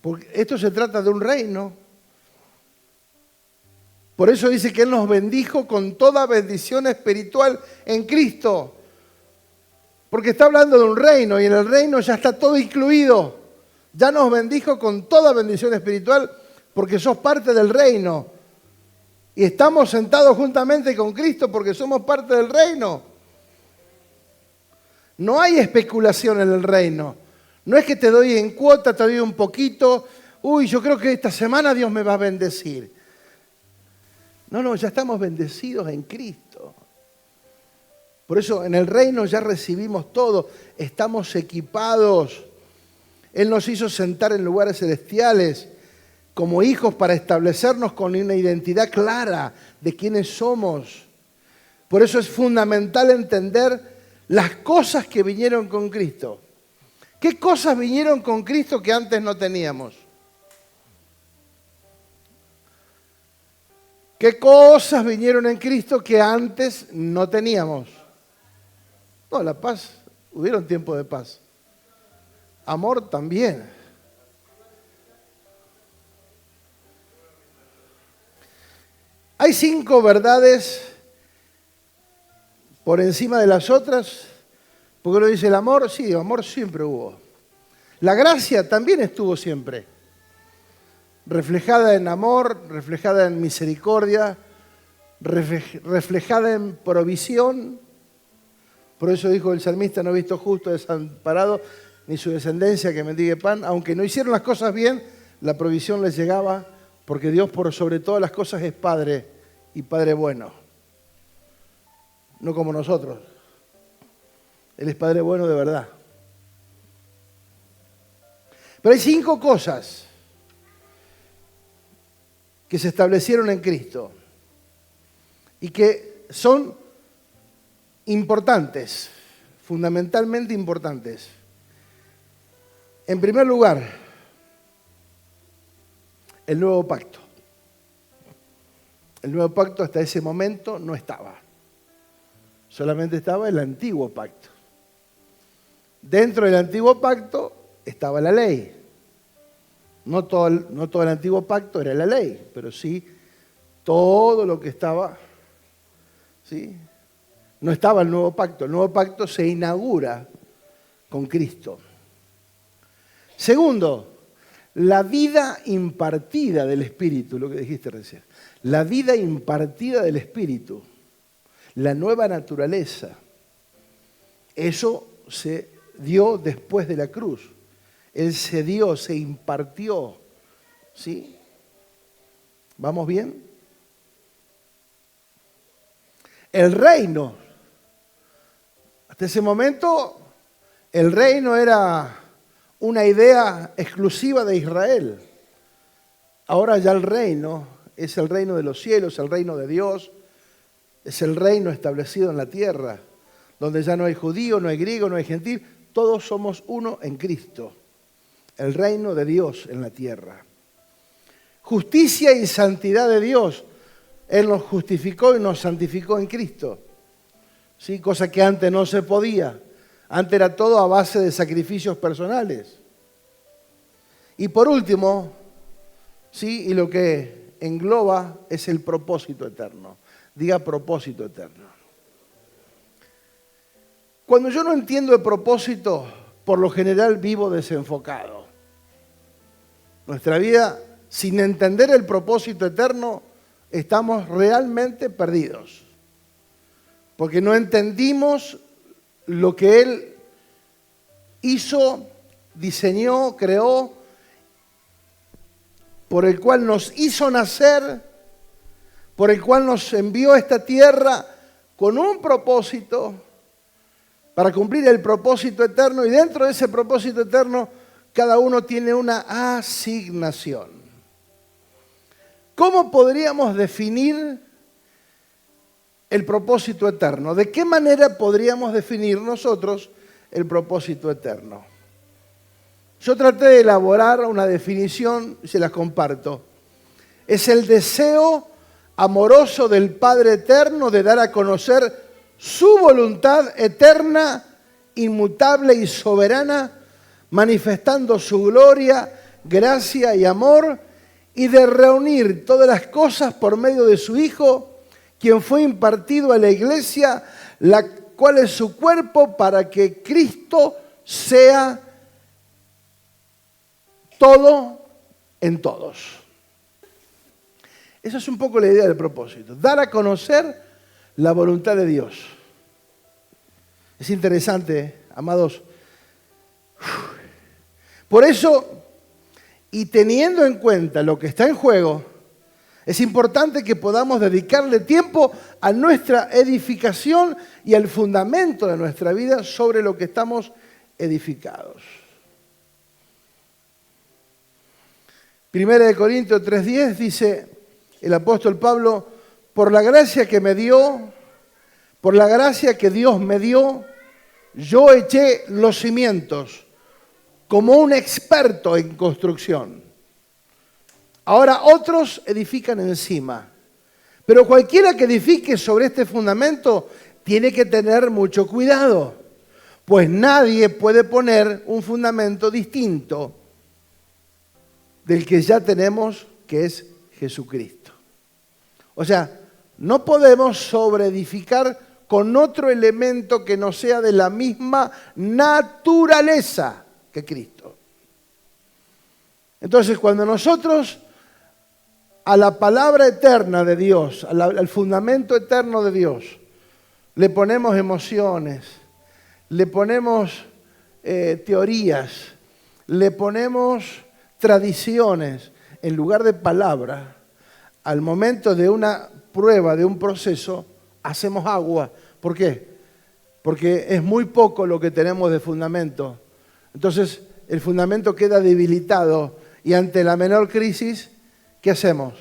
Porque esto se trata de un reino. Por eso dice que Él nos bendijo con toda bendición espiritual en Cristo. Porque está hablando de un reino y en el reino ya está todo incluido. Ya nos bendijo con toda bendición espiritual porque sos parte del reino. Y estamos sentados juntamente con Cristo porque somos parte del reino. No hay especulación en el reino. No es que te doy en cuota, te doy un poquito. Uy, yo creo que esta semana Dios me va a bendecir. No, ya estamos bendecidos en Cristo. Por eso en el reino ya recibimos todo. Estamos equipados. Él nos hizo sentar en lugares celestiales como hijos para establecernos con una identidad clara de quiénes somos. Por eso es fundamental entender las cosas que vinieron con Cristo. ¿Qué cosas vinieron con Cristo que antes no teníamos? ¿Qué cosas vinieron en Cristo que antes no teníamos? No, la paz, hubieron tiempo de paz. Amor también. Hay 5 verdades por encima de las otras. Porque uno dice el amor, sí, amor siempre hubo. La gracia también estuvo siempre. Reflejada en amor, reflejada en misericordia, reflejada en provisión. Por eso dijo el salmista, no he visto justo desamparado, ni su descendencia que mendigue pan. Aunque no hicieron las cosas bien, la provisión les llegaba, porque Dios por sobre todas las cosas es Padre y Padre bueno. No como nosotros. Él es Padre bueno de verdad. Pero hay 5 cosas que se establecieron en Cristo y que son importantes, fundamentalmente importantes. En primer lugar, el nuevo pacto. El nuevo pacto hasta ese momento no estaba. Solamente estaba el antiguo pacto. Dentro del antiguo pacto estaba la ley. No todo el antiguo pacto era la ley, pero sí todo lo que estaba, ¿sí? No estaba el nuevo pacto. El nuevo pacto se inaugura con Cristo. Segundo, la vida impartida del Espíritu, lo que dijiste recién. La vida impartida del Espíritu, la nueva naturaleza. Eso se dio después de la cruz. Él se dio, se impartió. ¿Sí? ¿Vamos bien? El reino. Hasta ese momento, el reino era una idea exclusiva de Israel. Ahora ya el reino es el reino de los cielos, el reino de Dios. Es el reino establecido en la tierra, donde ya no hay judío, no hay griego, no hay gentil. Todos somos uno en Cristo. El reino de Dios en la tierra. Justicia y santidad de Dios. Él nos justificó y nos santificó en Cristo. ¿Sí? Cosa que antes no se podía. Antes era todo a base de sacrificios personales. Y por último, ¿sí? Y lo que engloba es el propósito eterno. Diga propósito eterno. Cuando yo no entiendo el propósito, por lo general vivo desenfocado. Nuestra vida, sin entender el propósito eterno, estamos realmente perdidos. Porque no entendimos lo que Él hizo, diseñó, creó, por el cual nos hizo nacer, por el cual nos envió a esta tierra con un propósito para cumplir el propósito eterno, y dentro de ese propósito eterno cada uno tiene una asignación. ¿Cómo podríamos definir el propósito eterno? ¿De qué manera podríamos definir nosotros el propósito eterno? Yo traté de elaborar una definición y se las comparto. Es el deseo amoroso del Padre Eterno de dar a conocer su voluntad eterna, inmutable y soberana, manifestando su gloria, gracia y amor, y de reunir todas las cosas por medio de su Hijo, quien fue impartido a la iglesia, la cual es su cuerpo, para que Cristo sea todo en todos. Esa es un poco la idea del propósito. Dar a conocer la voluntad de Dios. Es interesante, amados. Por eso, y teniendo en cuenta lo que está en juego, es importante que podamos dedicarle tiempo a nuestra edificación y al fundamento de nuestra vida sobre lo que estamos edificados. Primera de Corintios 3:10 dice el apóstol Pablo, por la gracia que me dio, por la gracia que Dios me dio, yo eché los cimientos como un experto en construcción. Ahora otros edifican encima. Pero cualquiera que edifique sobre este fundamento tiene que tener mucho cuidado, pues nadie puede poner un fundamento distinto del que ya tenemos, que es Jesucristo. O sea, no podemos sobreedificar con otro elemento que no sea de la misma naturaleza que Cristo. Entonces, cuando nosotros a la palabra eterna de Dios, al fundamento eterno de Dios, le ponemos emociones, le ponemos teorías, le ponemos tradiciones en lugar de palabra, al momento de una prueba, de un proceso, hacemos agua. ¿Por qué? Porque es muy poco lo que tenemos de fundamento. Entonces, el fundamento queda debilitado y ante la menor crisis, ¿qué hacemos?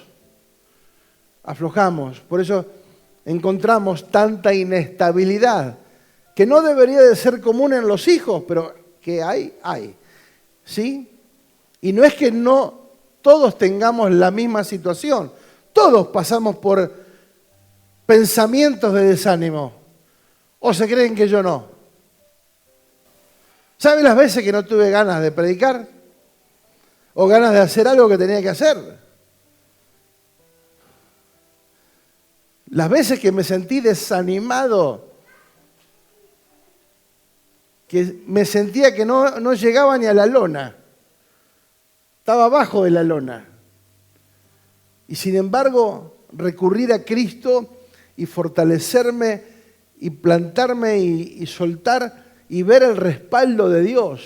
Aflojamos. Por eso encontramos tanta inestabilidad, que no debería de ser común en los hijos, pero que hay. ¿Sí? Y no es que no todos tengamos la misma situación. Todos pasamos por pensamientos de desánimo. ¿O se creen que yo no? ¿Saben las veces que no tuve ganas de predicar? ¿O ganas de hacer algo que tenía que hacer? Las veces que me sentí desanimado, que me sentía que no llegaba ni a la lona. Estaba abajo de la lona. Y sin embargo, recurrir a Cristo y fortalecerme y plantarme y soltar y ver el respaldo de Dios,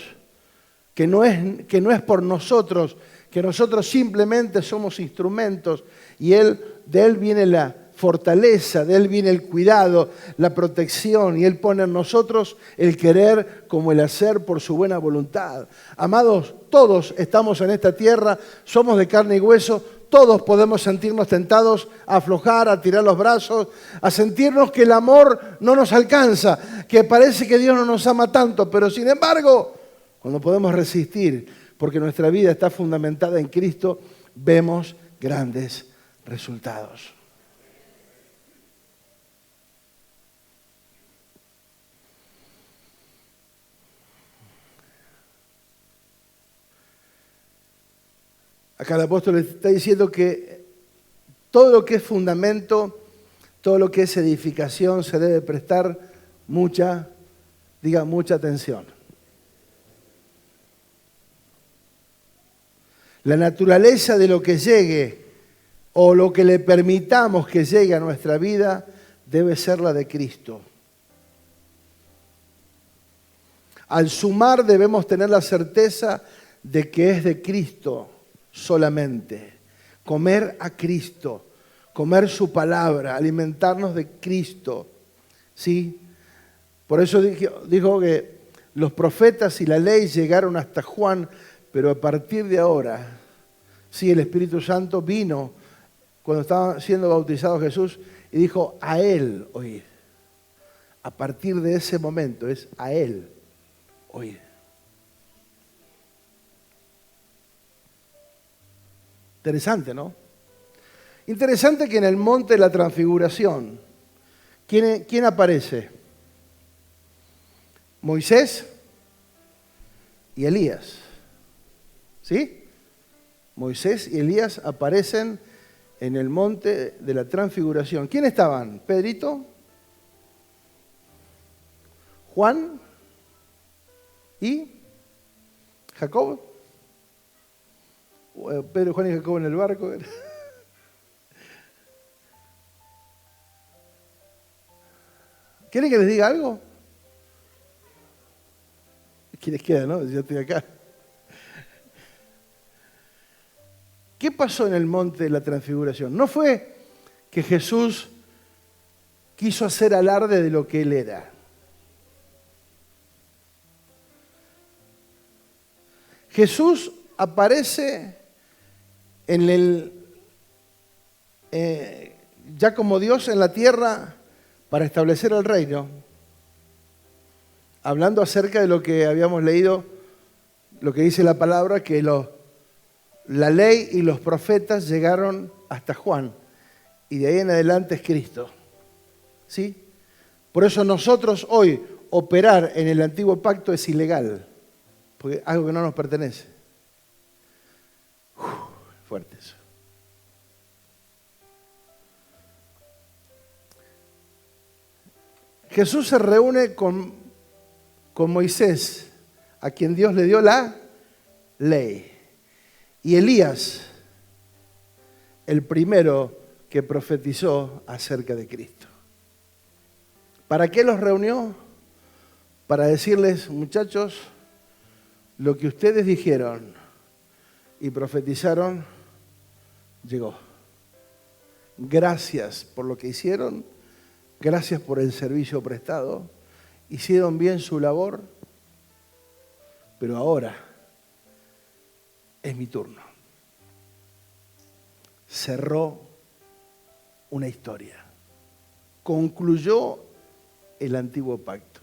que no es por nosotros, que nosotros simplemente somos instrumentos y de Él viene la fortaleza, de Él viene el cuidado, la protección, y Él pone en nosotros el querer como el hacer por su buena voluntad. Amados, todos estamos en esta tierra, somos de carne y hueso, todos podemos sentirnos tentados a aflojar, a tirar los brazos, a sentirnos que el amor no nos alcanza, que parece que Dios no nos ama tanto, pero sin embargo, cuando podemos resistir, porque nuestra vida está fundamentada en Cristo, vemos grandes resultados. Acá el apóstol está diciendo que todo lo que es fundamento, todo lo que es edificación, se debe prestar mucha atención. La naturaleza de lo que llegue o lo que le permitamos que llegue a nuestra vida debe ser la de Cristo. Al sumar debemos tener la certeza de que es de Cristo solamente. Comer a Cristo, comer su palabra, alimentarnos de Cristo. ¿Sí? Por eso dijo que los profetas y la ley llegaron hasta Juan, pero a partir de ahora, sí, el Espíritu Santo vino cuando estaba siendo bautizado Jesús y dijo, a Él oíd. A partir de ese momento es a Él oíd. Interesante, ¿no? Interesante que en el monte de la transfiguración, ¿quién aparece? Moisés y Elías. ¿Sí? Moisés y Elías aparecen en el monte de la transfiguración. ¿Quién estaban? ¿Pedrito? ¿Juan? ¿Y Jacob? Pedro, Juan y Jacob en el barco. ¿Quieren que les diga algo? ¿Quiénes quedan, no? Yo estoy acá. ¿Qué pasó en el monte de la transfiguración? No fue que Jesús quiso hacer alarde de lo que Él era. Jesús aparece ya como Dios en la tierra para establecer el reino, hablando acerca de lo que habíamos leído, lo que dice la palabra, que la ley y los profetas llegaron hasta Juan, y de ahí en adelante es Cristo. ¿Sí? Por eso nosotros hoy operar en el antiguo pacto es ilegal, porque es algo que no nos pertenece. Fuerte eso. Jesús se reúne con Moisés, a quien Dios le dio la ley. Y Elías, el primero que profetizó acerca de Cristo. ¿Para qué los reunió? Para decirles, muchachos, lo que ustedes dijeron y profetizaron llegó. Gracias por lo que hicieron, gracias por el servicio prestado, hicieron bien su labor, pero ahora es mi turno. Cerró una historia, concluyó el antiguo pacto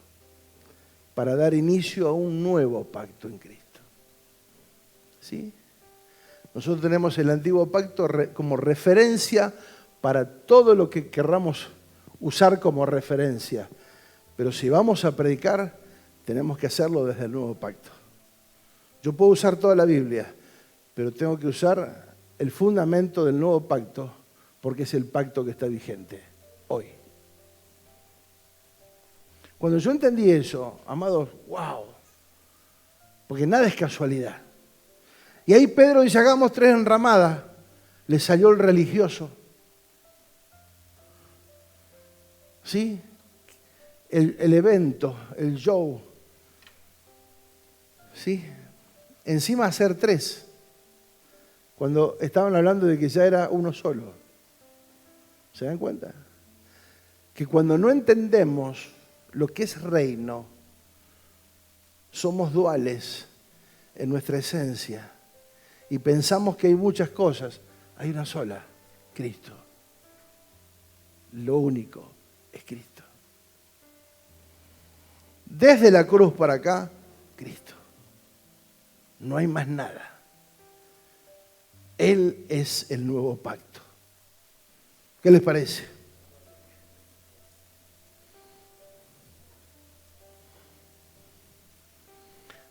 para dar inicio a un nuevo pacto en Cristo. ¿Sí? Nosotros tenemos el antiguo pacto como referencia para todo lo que querramos usar como referencia. Pero si vamos a predicar, tenemos que hacerlo desde el nuevo pacto. Yo puedo usar toda la Biblia, pero tengo que usar el fundamento del nuevo pacto, porque es el pacto que está vigente hoy. Cuando yo entendí eso, amados, wow, porque nada es casualidad. Y ahí Pedro dice, hagamos 3 enramadas. Le salió el religioso. ¿Sí? El evento, el show. ¿Sí? Encima hacer 3. Cuando estaban hablando de que ya era uno solo. ¿Se dan cuenta? Que cuando no entendemos lo que es reino, somos duales en nuestra esencia y pensamos que hay muchas cosas. Hay una sola, Cristo. Lo único es Cristo. Desde la cruz para acá, Cristo. No hay más nada. Él es el nuevo pacto. ¿Qué les parece?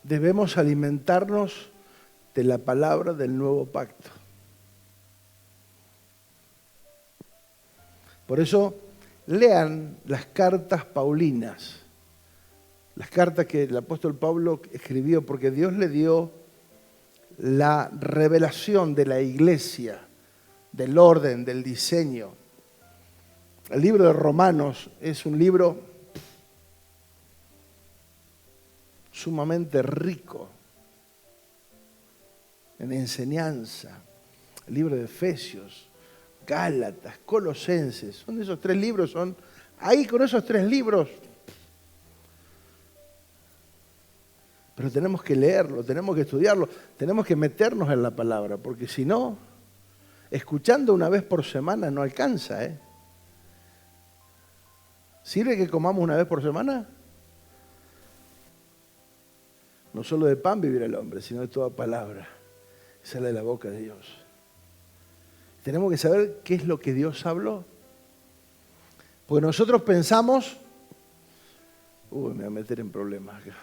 Debemos alimentarnos de la palabra del nuevo pacto. Por eso, lean las cartas paulinas, las cartas que el apóstol Pablo escribió, porque Dios le dio la revelación de la iglesia, del orden, del diseño. El libro de Romanos es un libro sumamente rico en enseñanza. El libro de Efesios, Gálatas, Colosenses, son esos 3 libros, son ahí con esos 3 libros. Pero tenemos que leerlo, tenemos que estudiarlo, tenemos que meternos en la palabra, porque si no, escuchando una vez por semana no alcanza, ¿eh? ¿Sirve que comamos una vez por semana? No solo de pan vivirá el hombre, sino de toda palabra que sale de la boca de Dios. Tenemos que saber qué es lo que Dios habló. Porque nosotros pensamos, me voy a meter en problemas acá.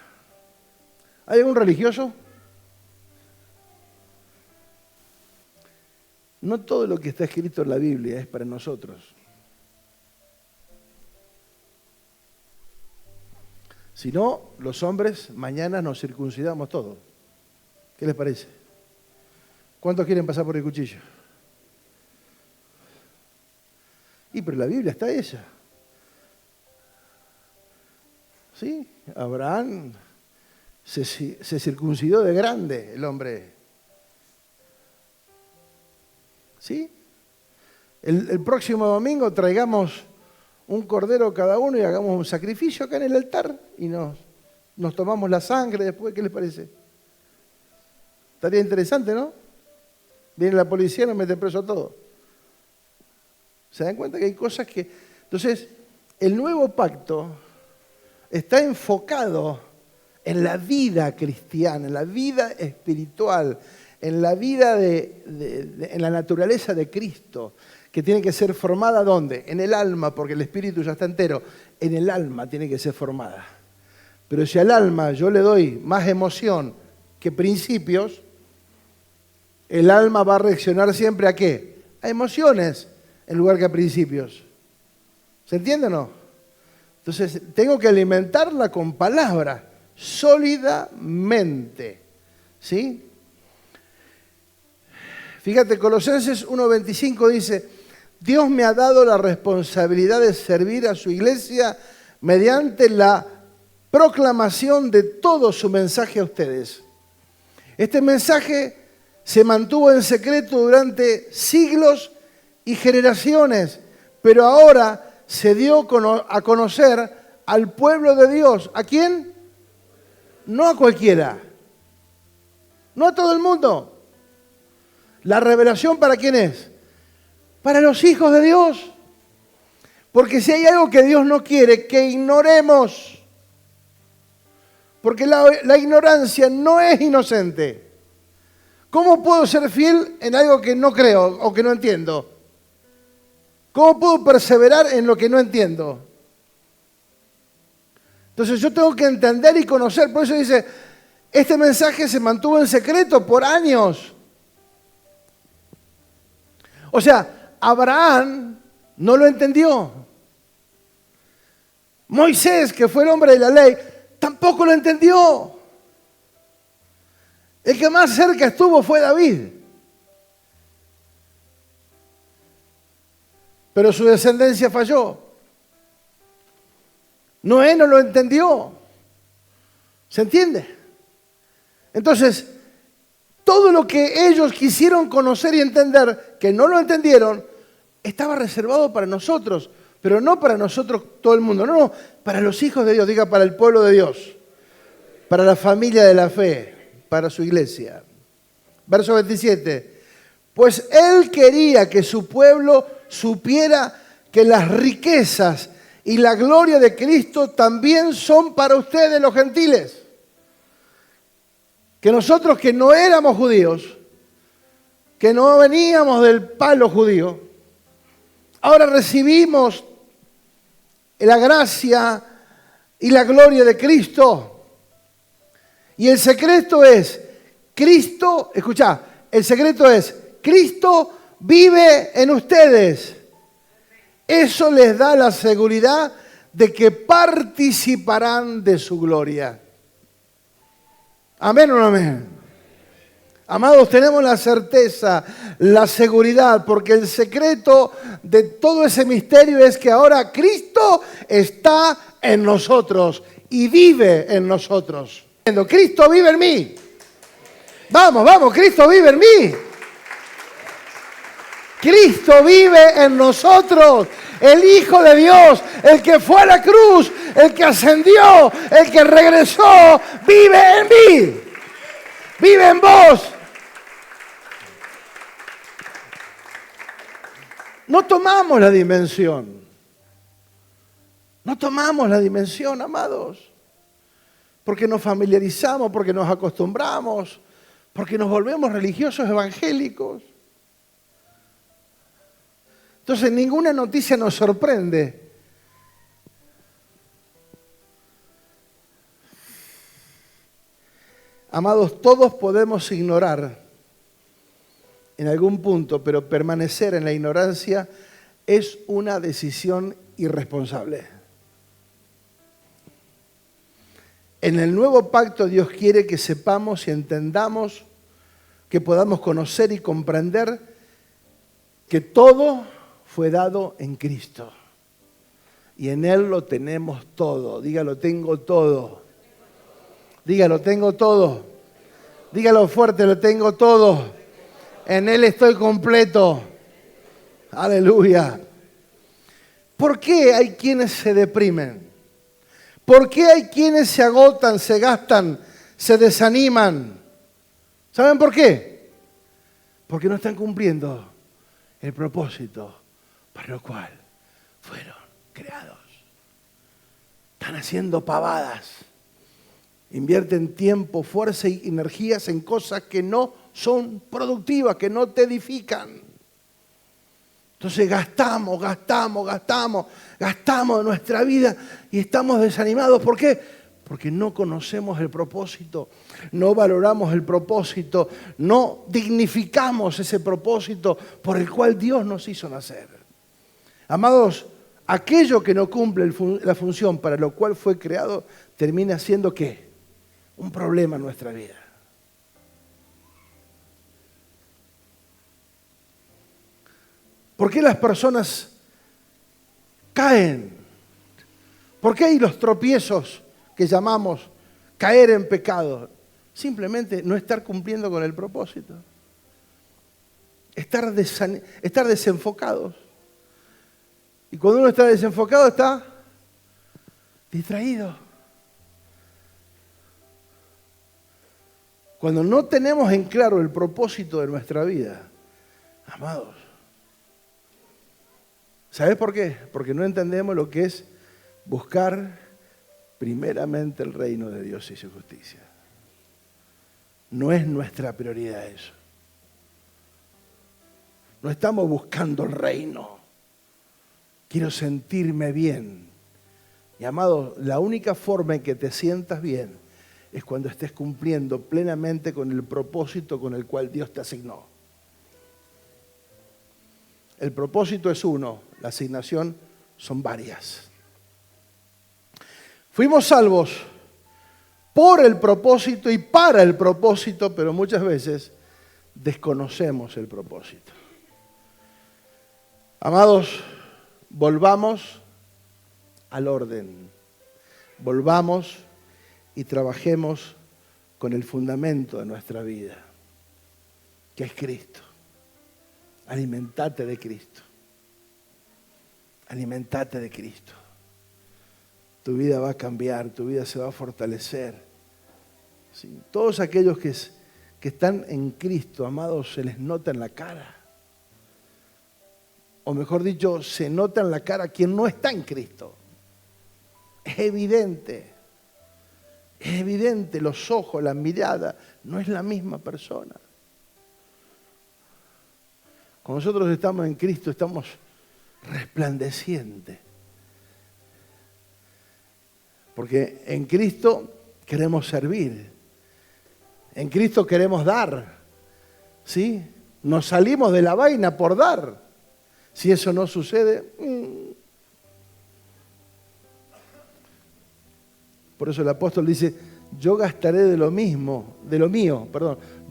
¿Hay algún religioso? No todo lo que está escrito en la Biblia es para nosotros. Si no, los hombres mañana nos circuncidamos todos. ¿Qué les parece? ¿Cuántos quieren pasar por el cuchillo? Pero la Biblia está ella. ¿Sí? Abraham se circuncidó de grande, el hombre. ¿Sí? El próximo domingo traigamos un cordero cada uno y hagamos un sacrificio acá en el altar y nos tomamos la sangre después. ¿Qué les parece? Estaría interesante, ¿no? Viene la policía y nos mete preso a todos. ¿Se dan cuenta que hay cosas que... Entonces, el nuevo pacto está enfocado en la vida cristiana, en la vida espiritual, en la vida en la naturaleza de Cristo, que tiene que ser formada ¿dónde? En el alma, porque el espíritu ya está entero. En el alma tiene que ser formada. Pero si al alma yo le doy más emoción que principios, el alma va a reaccionar siempre ¿a qué? A emociones en lugar que a principios. ¿Se entiende o no? Entonces, tengo que alimentarla con palabras, sólidamente. ¿Sí? Fíjate, Colosenses 1:25 dice, Dios me ha dado la responsabilidad de servir a su iglesia mediante la proclamación de todo su mensaje a ustedes. Este mensaje se mantuvo en secreto durante siglos y generaciones, pero ahora se dio a conocer al pueblo de Dios. ¿A quién? No a cualquiera. No a todo el mundo. ¿La revelación para quién es? Para los hijos de Dios. Porque si hay algo que Dios no quiere, que ignoremos. Porque la ignorancia no es inocente. ¿Cómo puedo ser fiel en algo que no creo o que no entiendo? ¿Cómo puedo perseverar en lo que no entiendo? Entonces yo tengo que entender y conocer. Por eso dice, este mensaje se mantuvo en secreto por años. O sea, Abraham no lo entendió. Moisés, que fue el hombre de la ley, tampoco lo entendió. El que más cerca estuvo fue David. Pero su descendencia falló. Noé no lo entendió. ¿Se entiende? Entonces, todo lo que ellos quisieron conocer y entender, que no lo entendieron, estaba reservado para nosotros, pero no para nosotros todo el mundo, no, para los hijos de Dios, diga, para el pueblo de Dios, para la familia de la fe, para su iglesia. Verso 27. Pues Él quería que su pueblo supiera que las riquezas y la gloria de Cristo también son para ustedes los gentiles. Que nosotros que no éramos judíos, que no veníamos del palo judío, ahora recibimos la gracia y la gloria de Cristo. Y el secreto es, Cristo, escuchá, el secreto es, Cristo vive en ustedes. Eso les da la seguridad de que participarán de su gloria. ¿Amén o no amén? Amados, tenemos la certeza, la seguridad, porque el secreto de todo ese misterio es que ahora Cristo está en nosotros y vive en nosotros. Cristo vive en mí. Vamos, vamos, Cristo vive en mí. Cristo vive en nosotros. El Hijo de Dios, el que fue a la cruz, el que ascendió, el que regresó, vive en mí. Vive en vos. No tomamos la dimensión. No tomamos la dimensión, amados. Porque nos familiarizamos, porque nos acostumbramos, porque nos volvemos religiosos evangélicos. Entonces ninguna noticia nos sorprende. Amados, todos podemos ignorar en algún punto, pero permanecer en la ignorancia es una decisión irresponsable. En el nuevo pacto Dios quiere que sepamos y entendamos, que podamos conocer y comprender que todo fue dado en Cristo. Y en Él lo tenemos todo. Dígalo, tengo todo. Dígalo, tengo todo. Dígalo fuerte, lo tengo todo. En Él estoy completo. Aleluya. ¿Por qué hay quienes se deprimen? ¿Por qué hay quienes se agotan, se gastan, se desaniman? ¿Saben por qué? Porque no están cumpliendo el propósito para lo cual fueron creados. Están haciendo pavadas. Invierten tiempo, fuerza y energías en cosas que no son productivas, que no te edifican. Entonces gastamos de nuestra vida y estamos desanimados. ¿Por qué? Porque no conocemos el propósito, no valoramos el propósito, no dignificamos ese propósito por el cual Dios nos hizo nacer. Amados, aquello que no cumple la función para lo cual fue creado, termina siendo ¿qué? Un problema en nuestra vida. ¿Por qué las personas caen? ¿Por qué hay los tropiezos que llamamos caer en pecado? Simplemente no estar cumpliendo con el propósito. Estar desenfocados. Y cuando uno está desenfocado, está distraído. Cuando no tenemos en claro el propósito de nuestra vida, amados, ¿sabes por qué? Porque no entendemos lo que es buscar primeramente el reino de Dios y su justicia. No es nuestra prioridad eso. No estamos buscando el reino. Quiero sentirme bien. Y amado, la única forma en que te sientas bien es cuando estés cumpliendo plenamente con el propósito con el cual Dios te asignó. El propósito es uno, la asignación son varias. Fuimos salvos por el propósito y para el propósito, pero muchas veces desconocemos el propósito. Amados, volvamos al orden. Volvamos y trabajemos con el fundamento de nuestra vida, que es Cristo. Alimentate de Cristo. Alimentate de Cristo. Tu vida va a cambiar, tu vida se va a fortalecer. ¿Sí? Todos aquellos que están en Cristo, amados, se les nota en la cara. O mejor dicho, se nota en la cara quien no está en Cristo. Es evidente. Es evidente, los ojos, la mirada, no es la misma persona. Cuando nosotros estamos en Cristo, estamos resplandecientes. Porque en Cristo queremos servir. En Cristo queremos dar. ¿Sí? Nos salimos de la vaina por dar. Si eso no sucede, por eso el apóstol dice, yo gastaré de lo mío,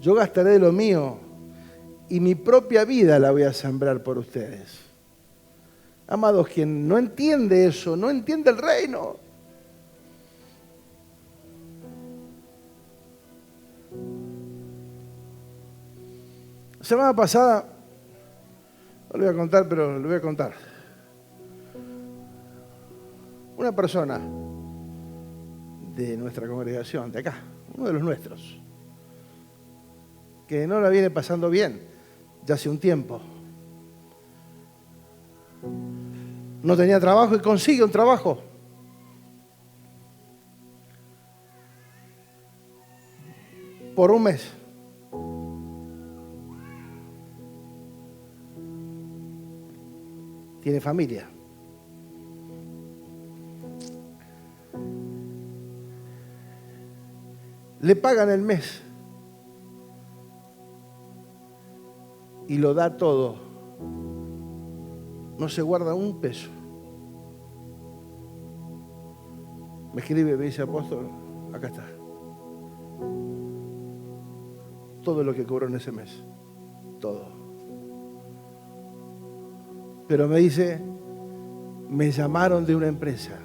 yo gastaré de lo mío y mi propia vida la voy a sembrar por ustedes. Amados, quien no entiende eso, no entiende el reino. La semana pasada, no lo voy a contar, pero lo voy a contar. Una persona de nuestra congregación, de acá, uno de los nuestros, que no la viene pasando bien ya hace un tiempo. No tenía trabajo y consigue un trabajo. Por un mes. Tiene familia. Le pagan el mes y lo da todo. No se guarda un peso. Me escribe, me dice, apóstol, acá está. Todo lo que cobró en ese mes. Todo. Pero me dice, me llamaron de una empresa.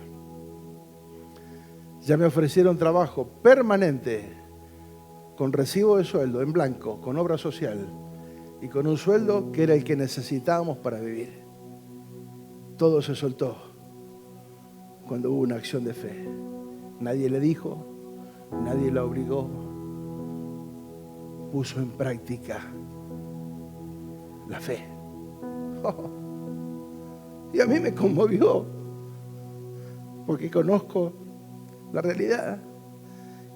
Ya me ofrecieron trabajo permanente, con recibo de sueldo en blanco, con obra social y con un sueldo que era el que necesitábamos para vivir. Todo se soltó cuando hubo una acción de fe. Nadie le dijo, nadie la obligó, puso en práctica la fe. Oh. Y a mí me conmovió, porque conozco la realidad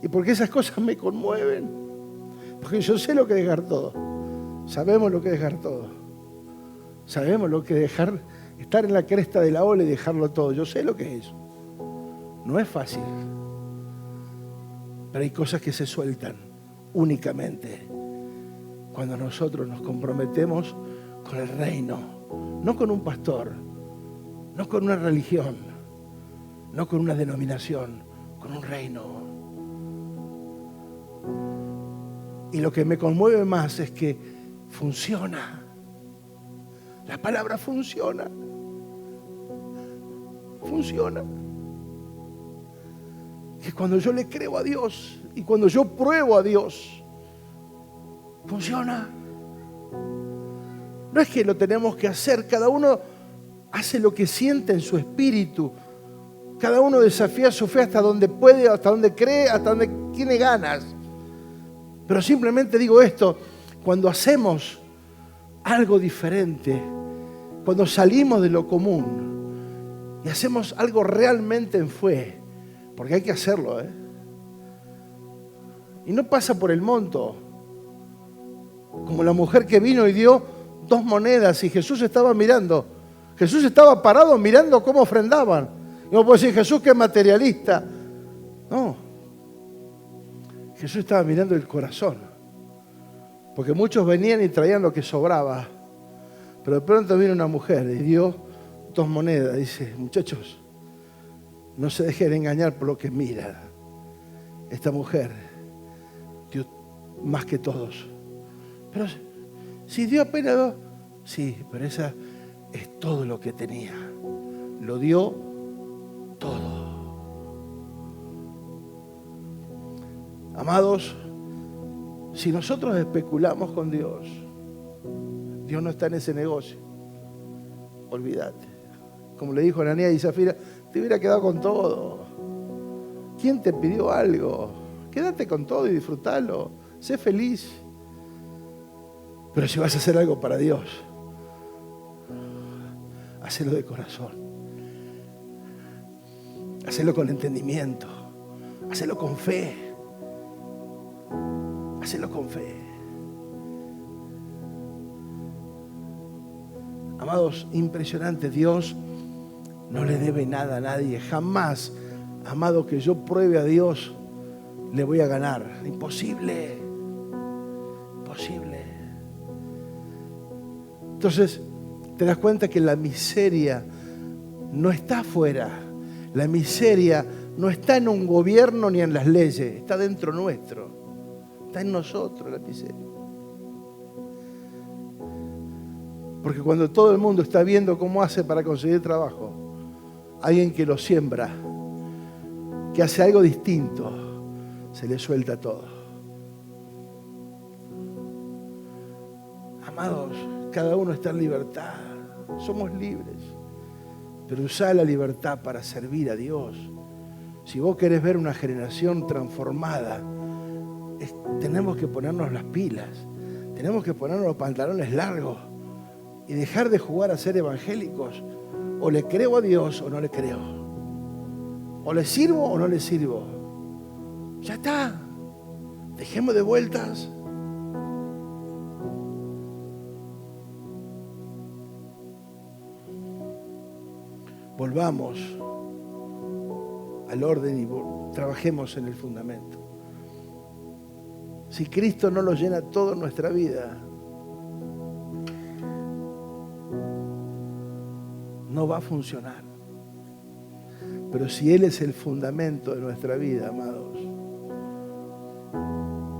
y porque esas cosas me conmueven, porque yo sé lo que es dejar todo. Sabemos lo que es dejar todo. Sabemos lo que es dejar, estar en la cresta de la ola y dejarlo todo. Yo sé lo que es eso. No es fácil, pero hay cosas que se sueltan únicamente cuando nosotros nos comprometemos con el reino, no con un pastor, no con una religión, no con una denominación, con un reino. Y lo que me conmueve más es que funciona. La palabra funciona. Funciona. Que cuando yo le creo a Dios y cuando yo pruebo a Dios, funciona. No es que lo tenemos que hacer, cada uno hace lo que siente en su espíritu. Cada uno desafía su fe hasta donde puede, hasta donde cree, hasta donde tiene ganas. Pero simplemente digo esto, cuando hacemos algo diferente, cuando salimos de lo común y hacemos algo realmente en fe, porque hay que hacerlo, y no pasa por el monto, como la mujer que vino y dio 2 monedas y Jesús estaba mirando. Jesús estaba parado mirando cómo ofrendaban. Y no puedo decir, Jesús, qué materialista. No. Jesús estaba mirando el corazón. Porque muchos venían y traían lo que sobraba. Pero de pronto vino una mujer y dio 2 monedas. Dice, muchachos, no se dejen engañar por lo que miran. Esta mujer dio más que todos. Pero si dio apenas 2, sí, pero esa es todo lo que tenía. Lo dio todo. Amados, si nosotros especulamos con Dios, Dios no está en ese negocio. Olvídate. Como le dijo Ananías y Zafira, te hubiera quedado con todo. ¿Quién te pidió algo? Quédate con todo y disfrútalo. Sé feliz. Pero si vas a hacer algo para Dios, hacelo de corazón. Hacelo con entendimiento. Hacelo con fe. Hacelo con fe. Amados, impresionante. Dios no le debe nada a nadie. Jamás, amado, que yo pruebe a Dios, le voy a ganar. Imposible. Imposible. Entonces, te das cuenta que la miseria no está afuera. La miseria no está en un gobierno ni en las leyes. Está dentro nuestro. Está en nosotros la miseria. Porque cuando todo el mundo está viendo cómo hace para conseguir trabajo, alguien que lo siembra, que hace algo distinto, se le suelta todo. Amados, cada uno está en libertad. Somos libres. Pero usá la libertad para servir a Dios. Si vos querés ver una generación transformada, tenemos que ponernos las pilas. Tenemos que ponernos los pantalones largos y dejar de jugar a ser evangélicos. O le creo a Dios o no le creo. O le sirvo o no le sirvo. Ya está. Dejemos de vueltas. Volvamos al orden y trabajemos en el fundamento. Si Cristo no lo llena todo en nuestra vida, no va a funcionar. Pero si Él es el fundamento de nuestra vida, amados,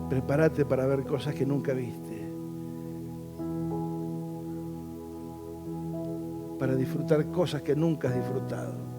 prepárate para ver cosas que nunca viste. Para disfrutar cosas que nunca has disfrutado.